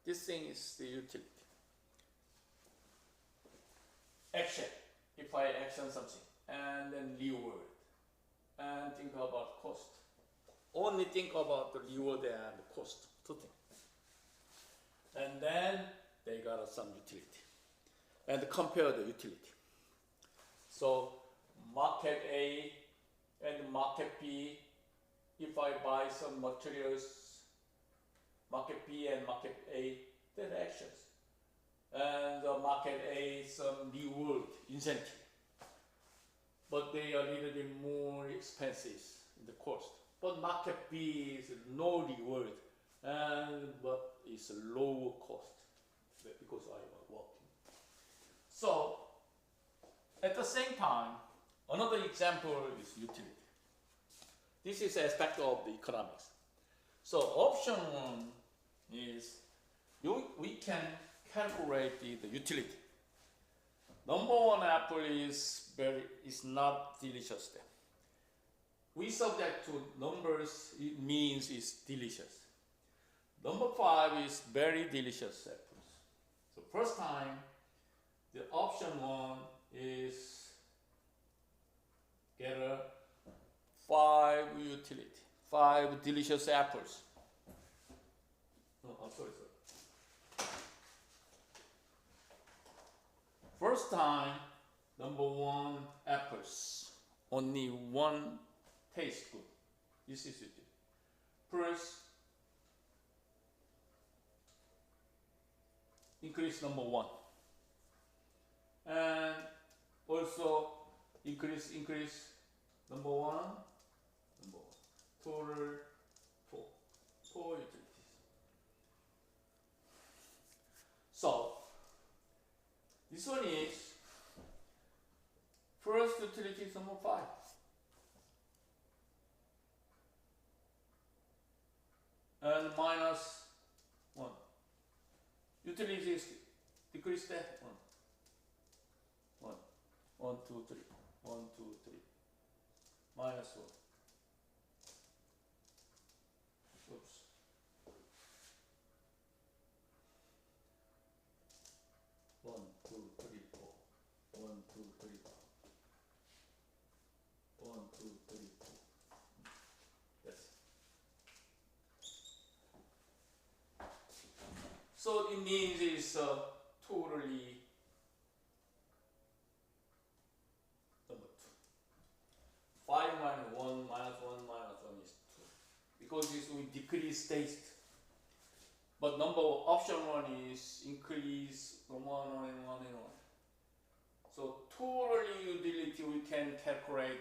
[SPEAKER 1] This thing is the utility. Action. If I action something, and then reward, and think about cost. Only think about the reward and the cost, 2 things. And then they got some utility. and compare the utility. So market A and market B, if I buy some materials, market B and market A, their actions. And market A, some reward, incentive. But they are a little bit more expensive in the cost. But market B is no reward, but it's a lower cost because I was working. So at the same time, another example is utility. This is aspect of the economics. So option one is we can calculate the utility. Number one apple is not delicious. We subject to numbers, it means it's delicious. Number 5 is very delicious apples. So first time, the option 1 is get a 5 utility, 5 delicious apples. Sorry. First time, number 1 apples, only 1 tastes good. This is it. First, increase number 1. And also increase number 1. Total 4 utilities. So this one is first utility is number 5. And minus 1. Utility is decrease that 1. 1, 2, 3. 1, 2, 3. Minus 1. Oops. One, two, three, four. 1, 2, 3, 4. 1, 2, 3, 4. Yes. So it means it's totally number 2. 5 minus 1 minus 1 is 2. Because this will decrease taste. But option 1 is increase 1 and 1 and 1. So totally utility we can calculate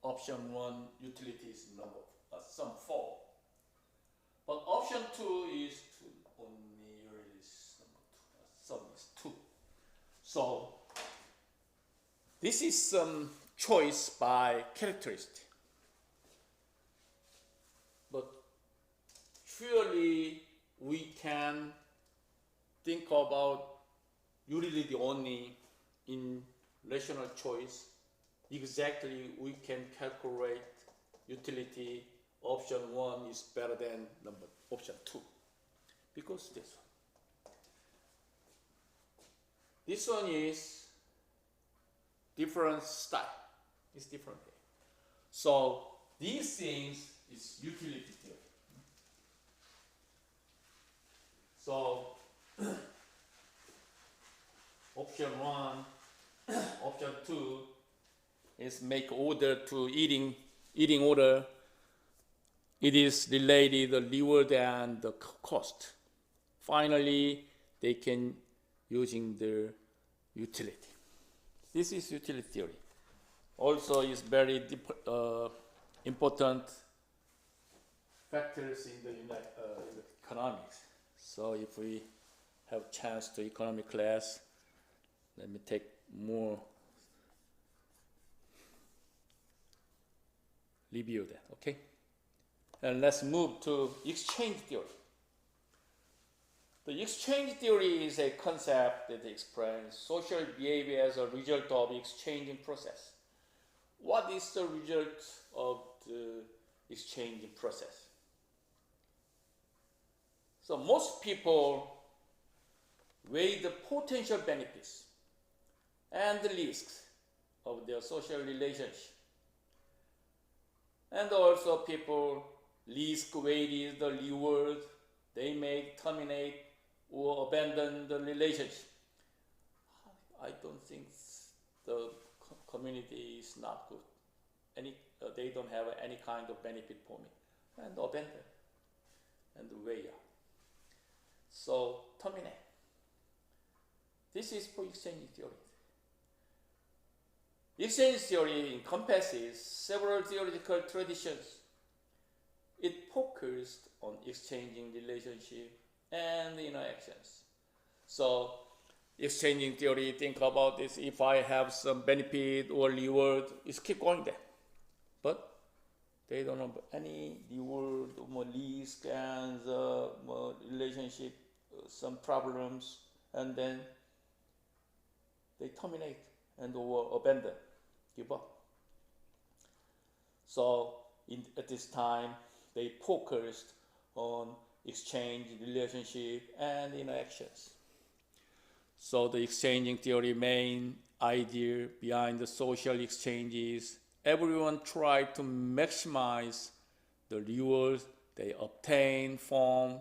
[SPEAKER 1] option 1 utility is number sum 4. But option 2 is 2. Only is number 2. Sum is 2. So this is some choice by characteristic. But surely we can think about utility only in rational choice. Exactly, we can calculate utility. Option 1 is better than option 2 because this one is different style. It's different. So these things is utility theory. So option 1, option 2 is make order to eating order. It is related the reward and the cost. Finally, they can using the utility. This is utility theory. Also, is very important factors in the economics. So if we have chance to economic class, let me take more review that, okay? And let's move to exchange theory. The exchange theory is a concept that explains social behavior as a result of exchanging process. What is the result of the exchanging process? So most people weigh the potential benefits and the risks of their social relationship. And also people risk weighted the reward they may terminate or abandon the relationship. I don't think the community is not good. They don't have any kind of benefit for me, and abandon and way out. So terminate. This is for exchange theory. Exchange theory encompasses several theoretical traditions. It focused on exchanging relationship and interactions. So exchanging theory, think about this. If I have some benefit or reward, it's keep going there. But they don't have any reward, more risk and more relationship, some problems, and then they terminate and or abandon, give up. So at this time, they focused on exchange, relationship, and interactions. So the exchanging theory main idea behind the social exchanges, everyone tried to maximize the rewards they obtain from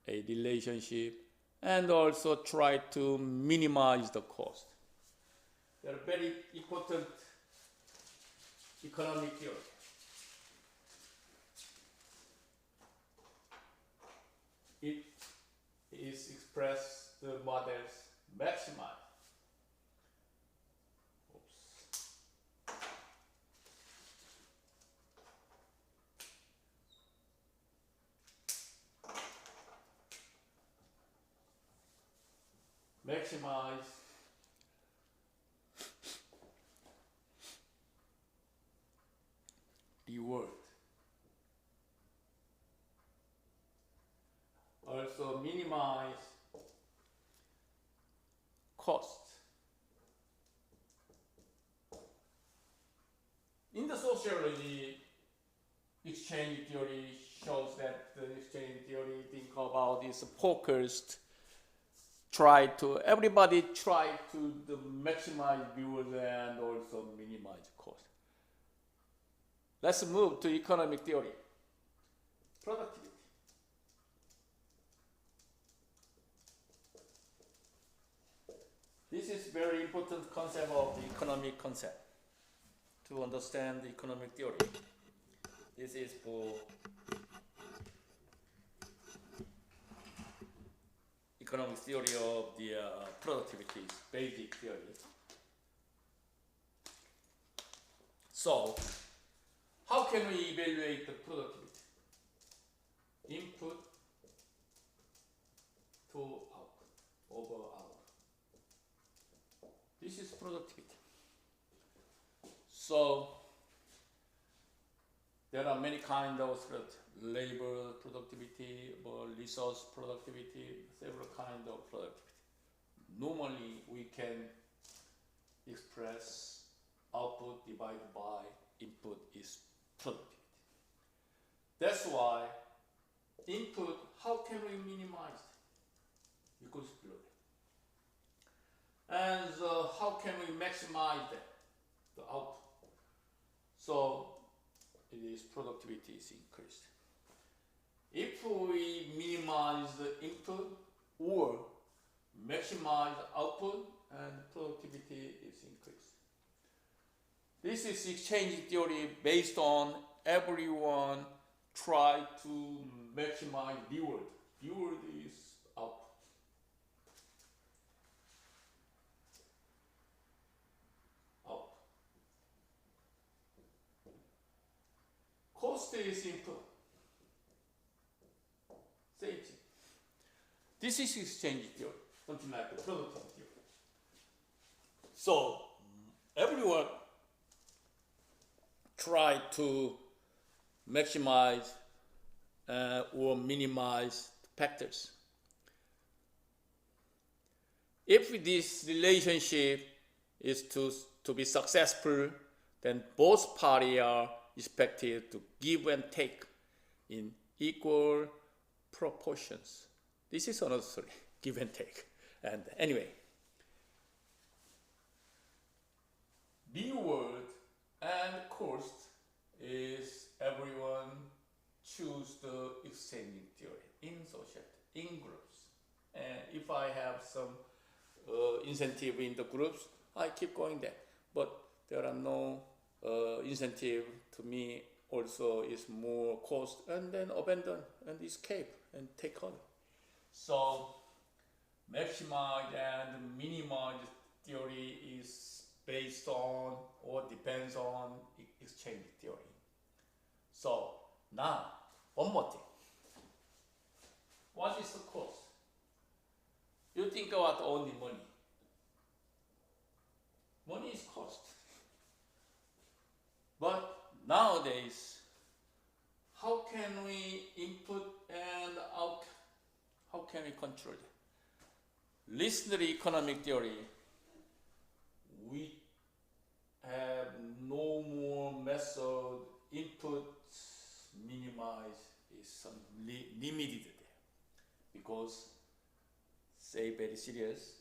[SPEAKER 1] a relationship and also try to minimize the cost. They are very important economic theory. It is expressed the models maximize. Maximize reward. Also minimize cost. In the sociology, exchange theory shows that the exchange theory think about is focused. Everybody try to maximize reward and also minimize cost. Let's move to economic theory. Productivity. This is very important concept of the economic concept to understand the economic theory. This is for economic theory of the productivity, basic theory. So, how can we evaluate the productivity? Input to output, over output. This is productivity. So, there are many kinds of labor productivity or resource productivity, several kinds of productivity. Normally, we can express output divided by input is productivity. That's why input, how can we minimize it? Because it's blurry. And how can we maximize the output? So it is productivity is increased. If we minimize the input or maximize the output, and productivity is increased. This is exchange theory based on everyone try to maximize reward. Reward is output. Cost is input. Same thing. This is exchange theory, something like the productivity theory. So everyone try to maximize or minimize factors. If this relationship is to be successful, then both parties are expected to give and take in equal proportions. This is another story, give and take. And anyway, reward and cost is everyone choose the exchanging theory in society, in groups. And if I have some incentive in the groups, I keep going there. But there are no incentive to me also is more cost, and then abandon and escape and take on. So maximize and minimize theory is based on or depends on exchange theory. So now, one more thing. What is the cost? You think about only money. Money is cost. But nowadays, how can we input and out? How can we control it? Listen to the economic theory. We have no more method. Input minimize is some limited there because say very serious.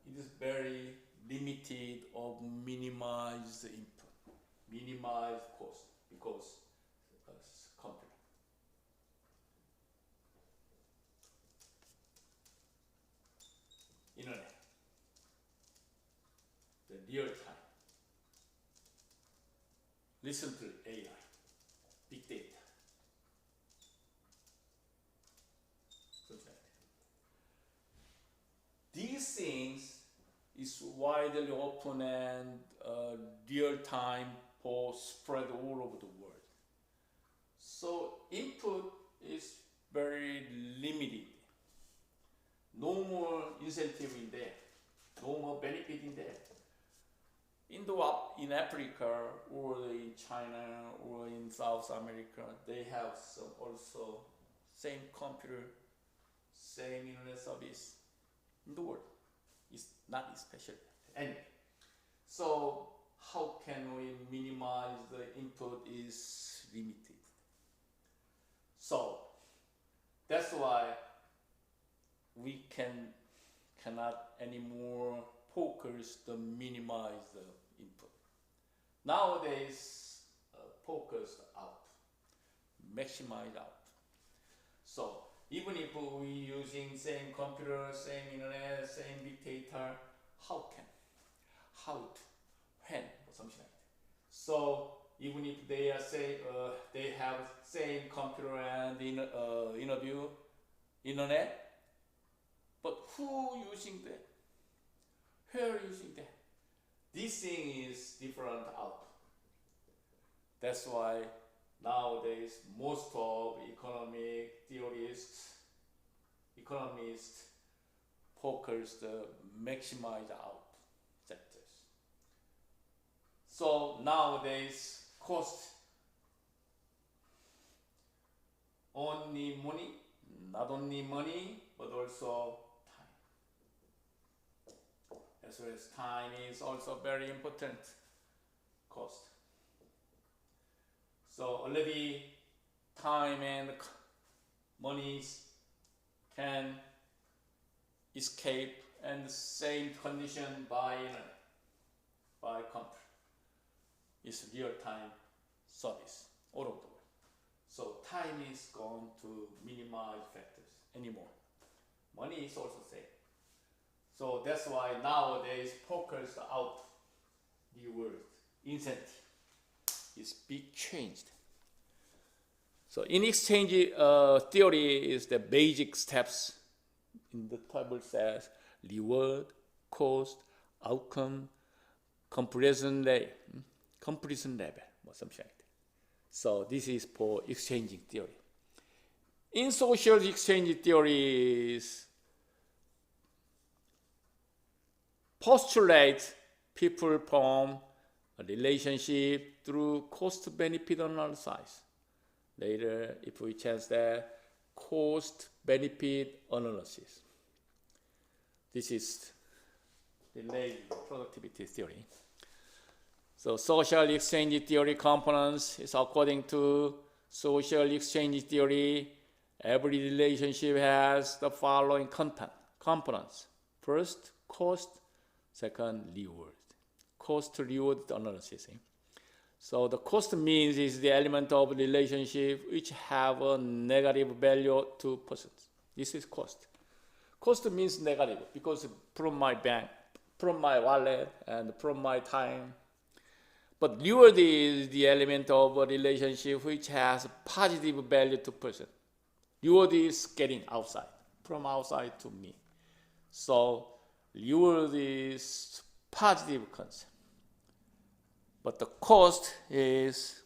[SPEAKER 1] It is very limited of minimize the input, minimize cost because it's computer. Internet, the real time. Listen to AI, big data. These things is widely open and real time for spread all over the world. So input is very limited. No more incentive in there. No more benefit in there. In Africa or in China or in South America, they have some also same computer, same internet service in the world. It's not special anyway. So how can we minimize the input is limited. So that's why we cannot anymore focus to minimize the input. Nowadays, focus out, maximize out. So even if we using same computer, same internet, same big data, how to, when, or something like that. So even if they are they have same computer and internet, but who using that? Where using that? This thing is different out. That's why nowadays most of economists focus the maximize out sectors. So nowadays cost only money, not only money, but also time. As well as time is also very important cost. So already time and money can escape and the same condition by computer. It's real-time service all over the world. So time is going to minimize factors anymore. Money is also same. So that's why nowadays focus out the word incentive is big changed. So in exchange theory is the basic steps in the table says reward, cost, outcome, comparison level, or something like that. So this is for exchanging theory. In social exchange theories, postulate people form a relationship through cost-benefit analysis. Later, if we change that, cost-benefit analysis. This is related productivity theory. So social exchange theory components is according to social exchange theory, every relationship has the following components. First, cost. Second, reward. Cost-reward analysis. So the cost means is the element of relationship which have a negative value to persons. This is cost. Cost means negative because from my bank, from my wallet, and from my time. But reward is the element of a relationship which has positive value to person. Reward is getting outside, from outside to me. So reward is positive concept. But the cost is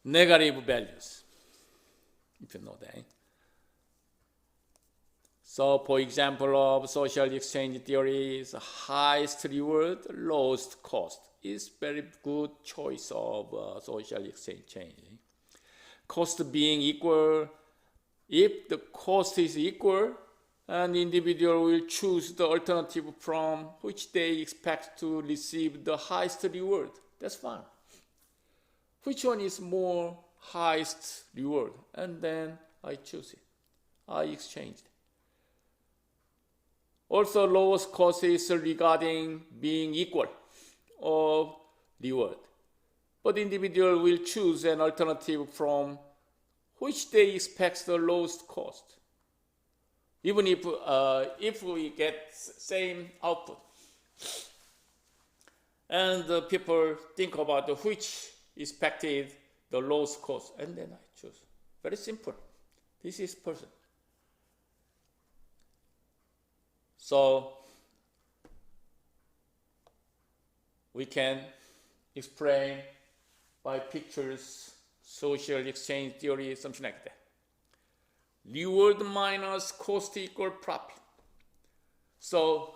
[SPEAKER 1] negative values, if you know that. So, for example, of social exchange theory is highest reward, lowest cost. Is very good choice of social exchange. Cost being equal, if the cost is equal, an individual will choose the alternative from which they expect to receive the highest reward. That's fine. Which one is more highest reward? And then I choose it. I exchange it. Also, lowest cost is regarding being equal of reward. But the individual will choose an alternative from which they expect the lowest cost. Even if we get same output. And the people think about which expected the lowest cost, and then I choose. Very simple. This is person. So we can explain by pictures social exchange theory, something like that. Reward minus cost equal profit. So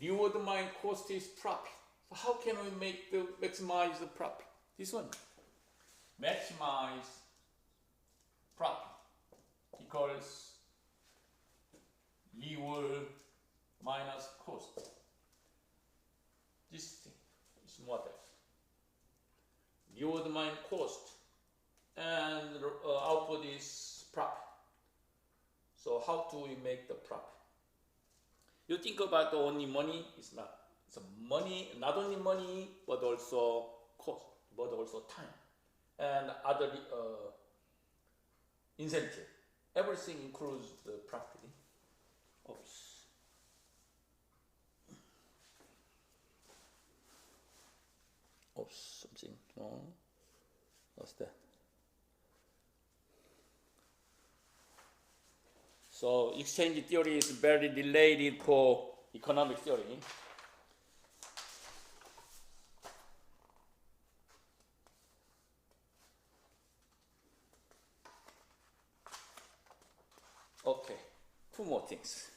[SPEAKER 1] reward minus cost is profit. So how can we maximize the profit? This one, maximize profit equals reward minus cost. This thing is what else? Reward minus cost, and output is profit. So how do we make the profit? You think about only money, it's not. It's money, not only money, but also cost, but also time, and other incentive. Everything includes the profit. Oops. Oops, something wrong. What's that? So exchange theory is very related for economic theory. Okay, two more things.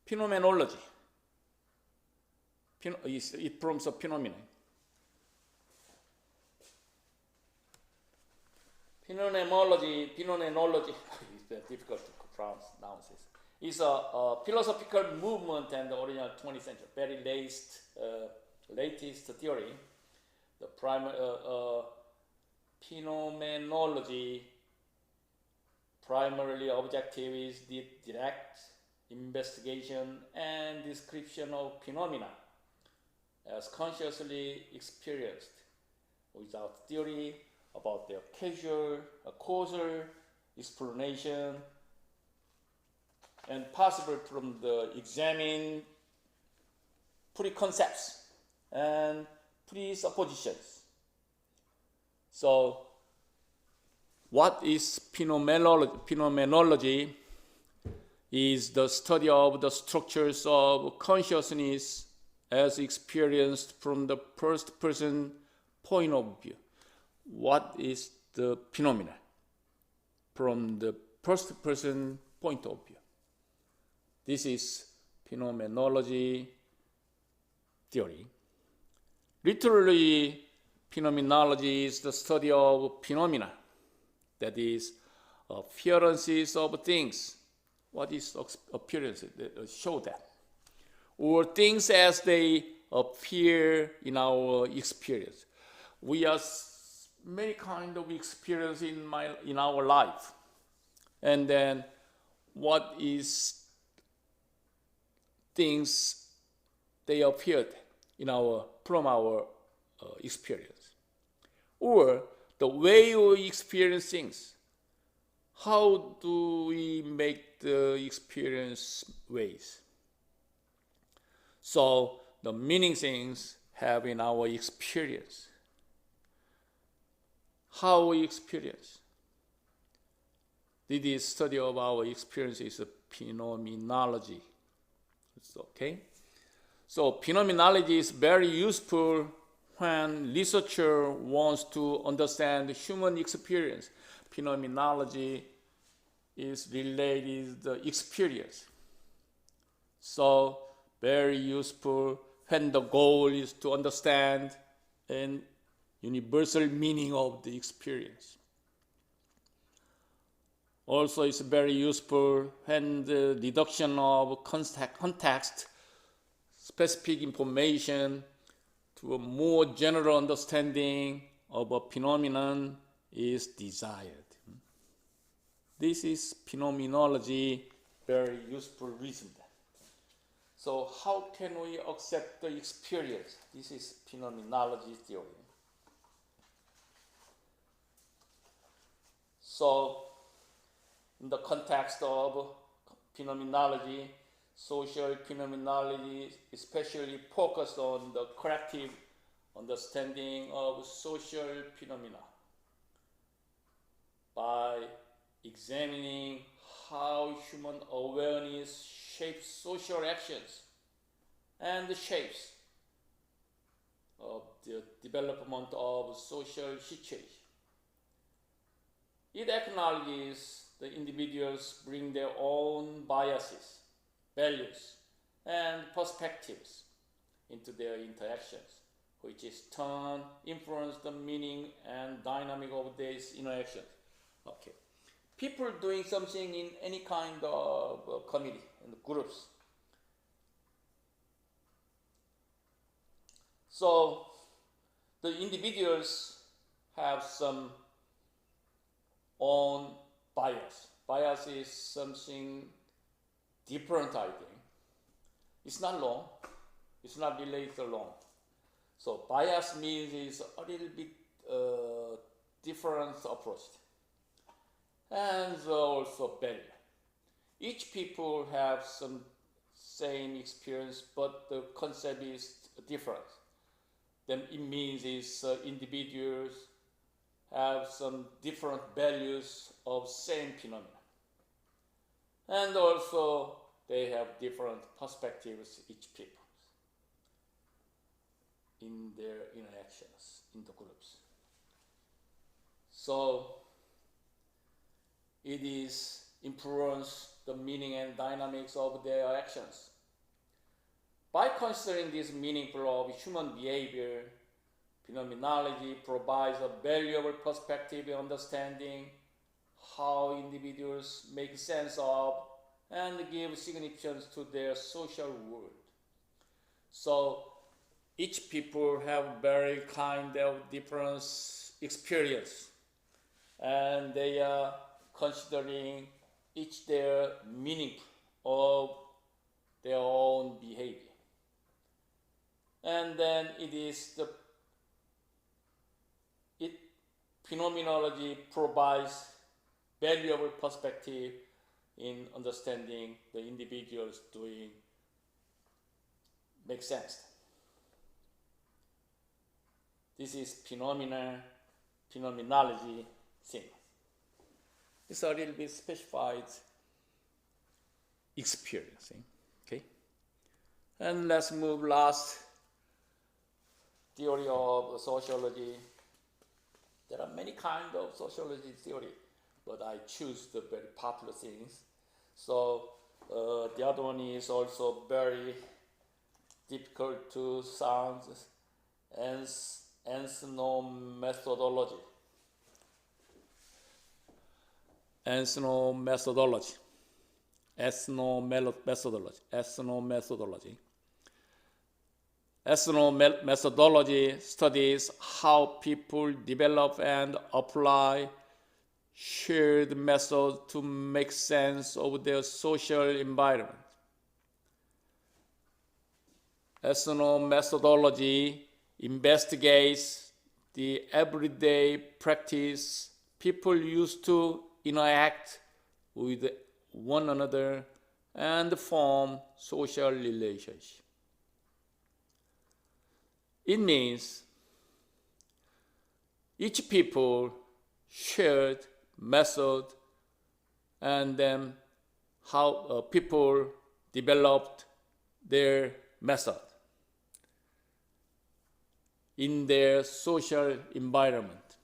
[SPEAKER 1] Phenomenology. It forms a phenomenon. Phenomenology, it's difficult to pronounce nowadays. It's a philosophical movement and the original 20th century, very latest theory. The phenomenology primarily objective is the direct investigation and description of phenomena as consciously experienced without theory about their causal explanation and possible from the examine preconcepts and presuppositions. So what is phenomenology? Phenomenology is the study of the structures of consciousness as experienced from the first person point of view. What is the phenomena from the first person point of view? This is phenomenology theory. Literally, phenomenology is the study of phenomena, that is, appearances of things. What is appearance? Show that. Or things as they appear in our experience. We have many kind of experience in our life. And then what is things they appeared from our experience, or the way we experience things. How do we make the experience ways? So the meaning things have in our experience. How we experience. This study of our experience is a phenomenology. Okay? So phenomenology is very useful when researcher wants to understand human experience. Phenomenology is related to the experience. So very useful when the goal is to understand an universal meaning of the experience. Also, it's very useful when the reduction of context, specific information to a more general understanding of a phenomenon is desired. This is phenomenology, very useful reason. So how can we accept the experience? This is phenomenology theory. So in the context of phenomenology, social phenomenology especially focused on the collective understanding of social phenomena by examining how human awareness shapes social actions and the shapes of the development of social situation. It acknowledges the individuals bring their own biases, values, and perspectives into their interactions, which is turn influence the meaning and dynamic of these interactions. Okay. People doing something in any kind of community and groups. So the individuals have some own bias. Bias is something different, I think. It's not wrong. It's not related to wrong. So bias means is a little bit different approach. And also value. Each people have some same experience, but the concept is different. Then it means is individuals have some different values of same phenomena. And also they have different perspectives, each people, in their interactions in the groups. So it is influence the meaning and dynamics of their actions. By considering this meaningful of human behavior, phenomenology provides a valuable perspective in understanding how individuals make sense of and give significance to their social world. So each people have very kind of different experience, and they are considering each their meaning of their own behavior. And then phenomenology provides valuable perspective in understanding the individuals doing make sense. This is phenomenology thing. It's a little bit specified experiencing. Okay? And let's move last theory of sociology. There are many kinds of sociology theory, but I choose the very popular things. So the other one is also very difficult to sound, ethnomethodology. Ethnomethodology. Ethnomethodology studies how people develop and apply shared methods to make sense of their social environment. ethnomethodology investigates the everyday practice people used to interact with one another and form social relationships. It means each people shared method and then how people developed their method in their social environment.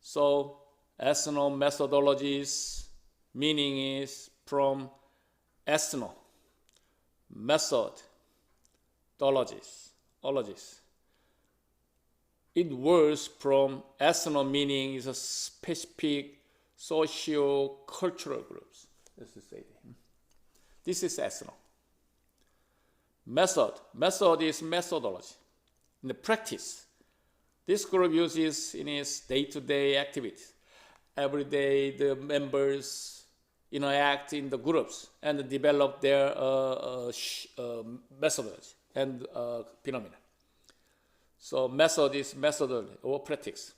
[SPEAKER 1] So ethnomethodology's meaning is from ethno, method, ologies. It was from ethno meaning is a specific socio-cultural groups. This is ethno. Method is methodology. In the practice, this group uses in its day-to-day activities. Every day, the members interact in the groups and develop their methodology and phenomena. So method is methodology or practice.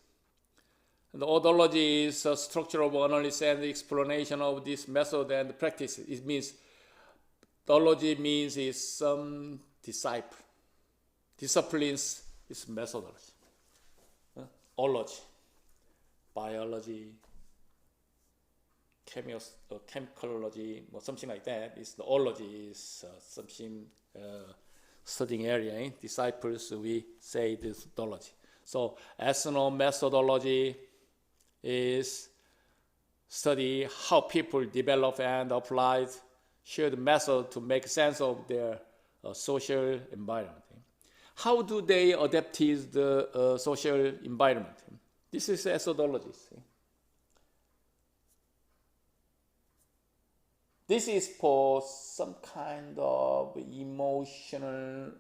[SPEAKER 1] And the ontology is a structural analysis and explanation of this method and practice. It means ontology means is some disciplines is methodology. Ology, biology, chemicology, or something like that. Is the ology is something studying area. Disciples, we say this ontology. So ethnomethodology is study how people develop and apply shared method to make sense of their social environment. How do they adapt to the social environment? This is methodology. This is for some kind of emotional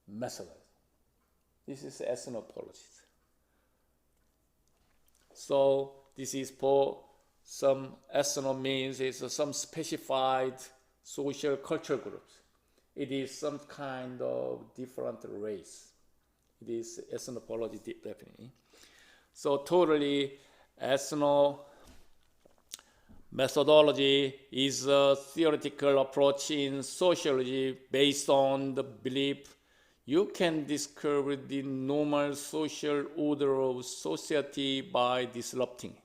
[SPEAKER 1] method. This is ethnopolicy. So this is for some ethno means it's some specified social culture groups. It is some kind of different race. It is ethnopolicy definitely. So totally ethno methodology is a theoretical approach in sociology based on the belief you can discover the normal social order of society by disrupting it.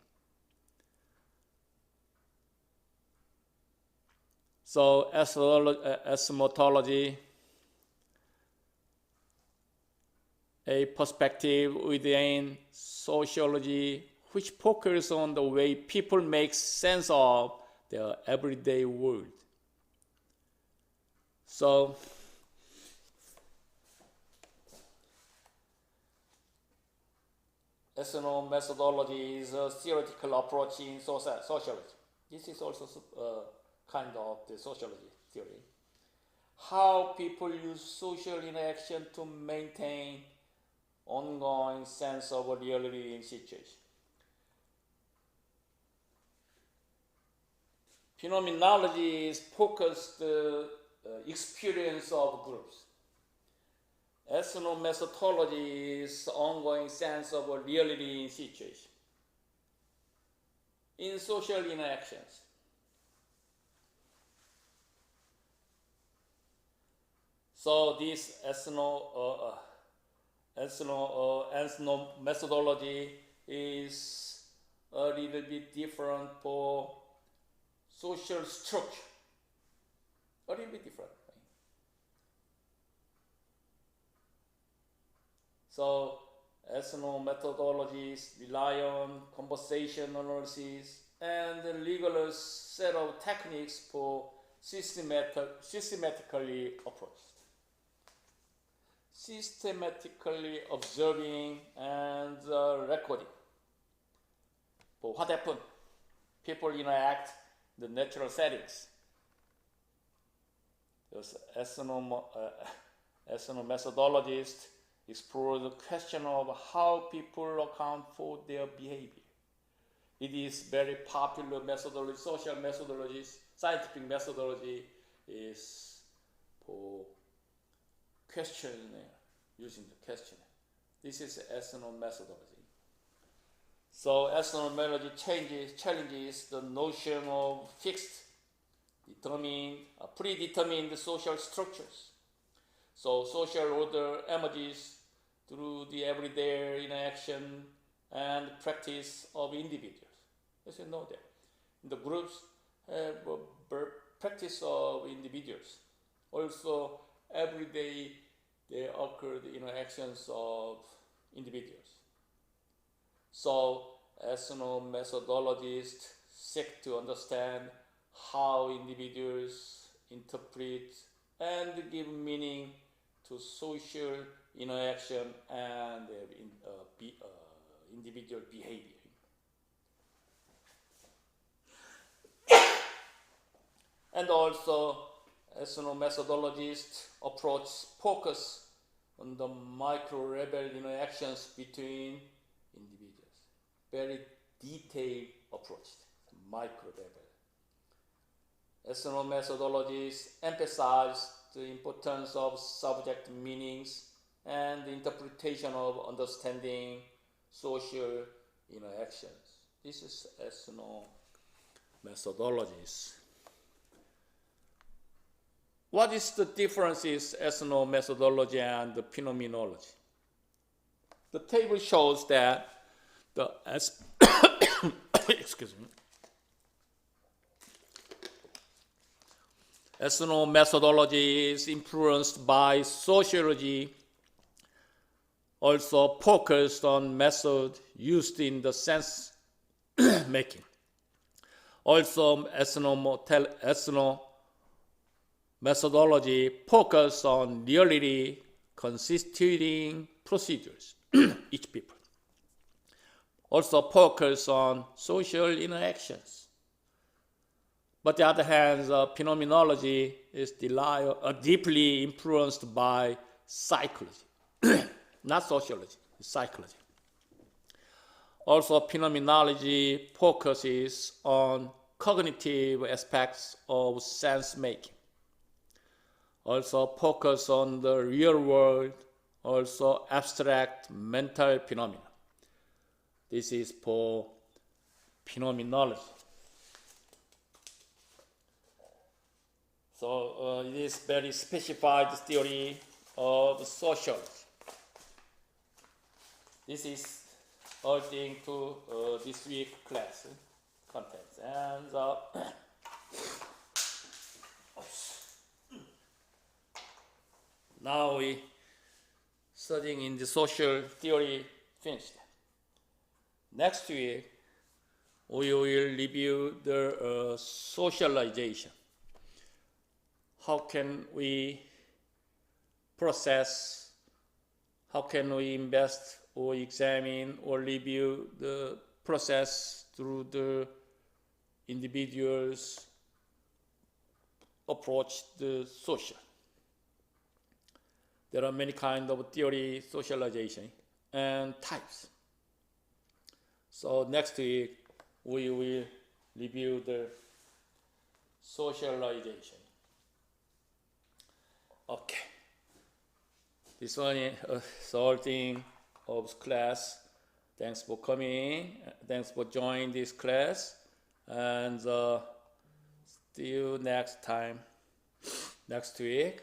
[SPEAKER 1] So ethnomethodology, a perspective within sociology which focuses on the way people make sense of their everyday world. So ethnomethodology is a theoretical approach in sociology. This is also kind of the sociology theory. How people use social interaction to maintain ongoing sense of reality in situation. Phenomenology is focused experience of groups. Ethnomethodology is ongoing sense of reality in situation. In social interactions. So this ethnomethodology is a little bit different for social structure. A little bit different. So ethnomethodologies rely on conversation analysis and a rigorous set of techniques for systematically approach. Systematically observing and recording for what happened. People interact in the natural settings. Those ethnomethodologists explore the question of how people account for their behavior. it is very popular methodology, social methodologies, scientific methodology is for questionnaire, using the questionnaire. This is ethno methodology. So ethno methodology challenges the notion of fixed, determined, predetermined social structures. So social order emerges through the everyday interaction and practice of individuals. As you know that. The groups have a practice of individuals. Also, every day there occurred interactions of individuals. So, ethno methodologists seek to understand how individuals interpret and give meaning to social interaction and individual behavior. And also, ethno methodologists approach focus on the micro-level interactions between individuals. Very detailed approach, micro-level. Ethno methodologies emphasize the importance of subject meanings and the interpretation of understanding social interactions. This is ethno methodologies. What is the difference in ethno methodology and the phenomenology? The table shows that the excuse me. Ethno methodology is influenced by sociology, also focused on method used in the sense making. Also, ethno methodology focus on reality constituting procedures, each people. Also focus on social interactions. But on the other hand, phenomenology is deeply influenced by psychology, not sociology, psychology. Also, phenomenology focuses on cognitive aspects of sense making. Also focus on the real world, also abstract mental phenomena. This is for phenomenology. So it is very specified theory of sociology. This is according to this week class contents. And now we studying in the social theory finished. Next week we will review the socialization. How can we process, how can we invest or examine or review the process through the individuals approach the social. There are many kinds of theory, socialization, and types. So next week we will review the socialization. Okay. This one is the whole thing of class. Thanks for coming. Thanks for joining this class. And see you next time, next week.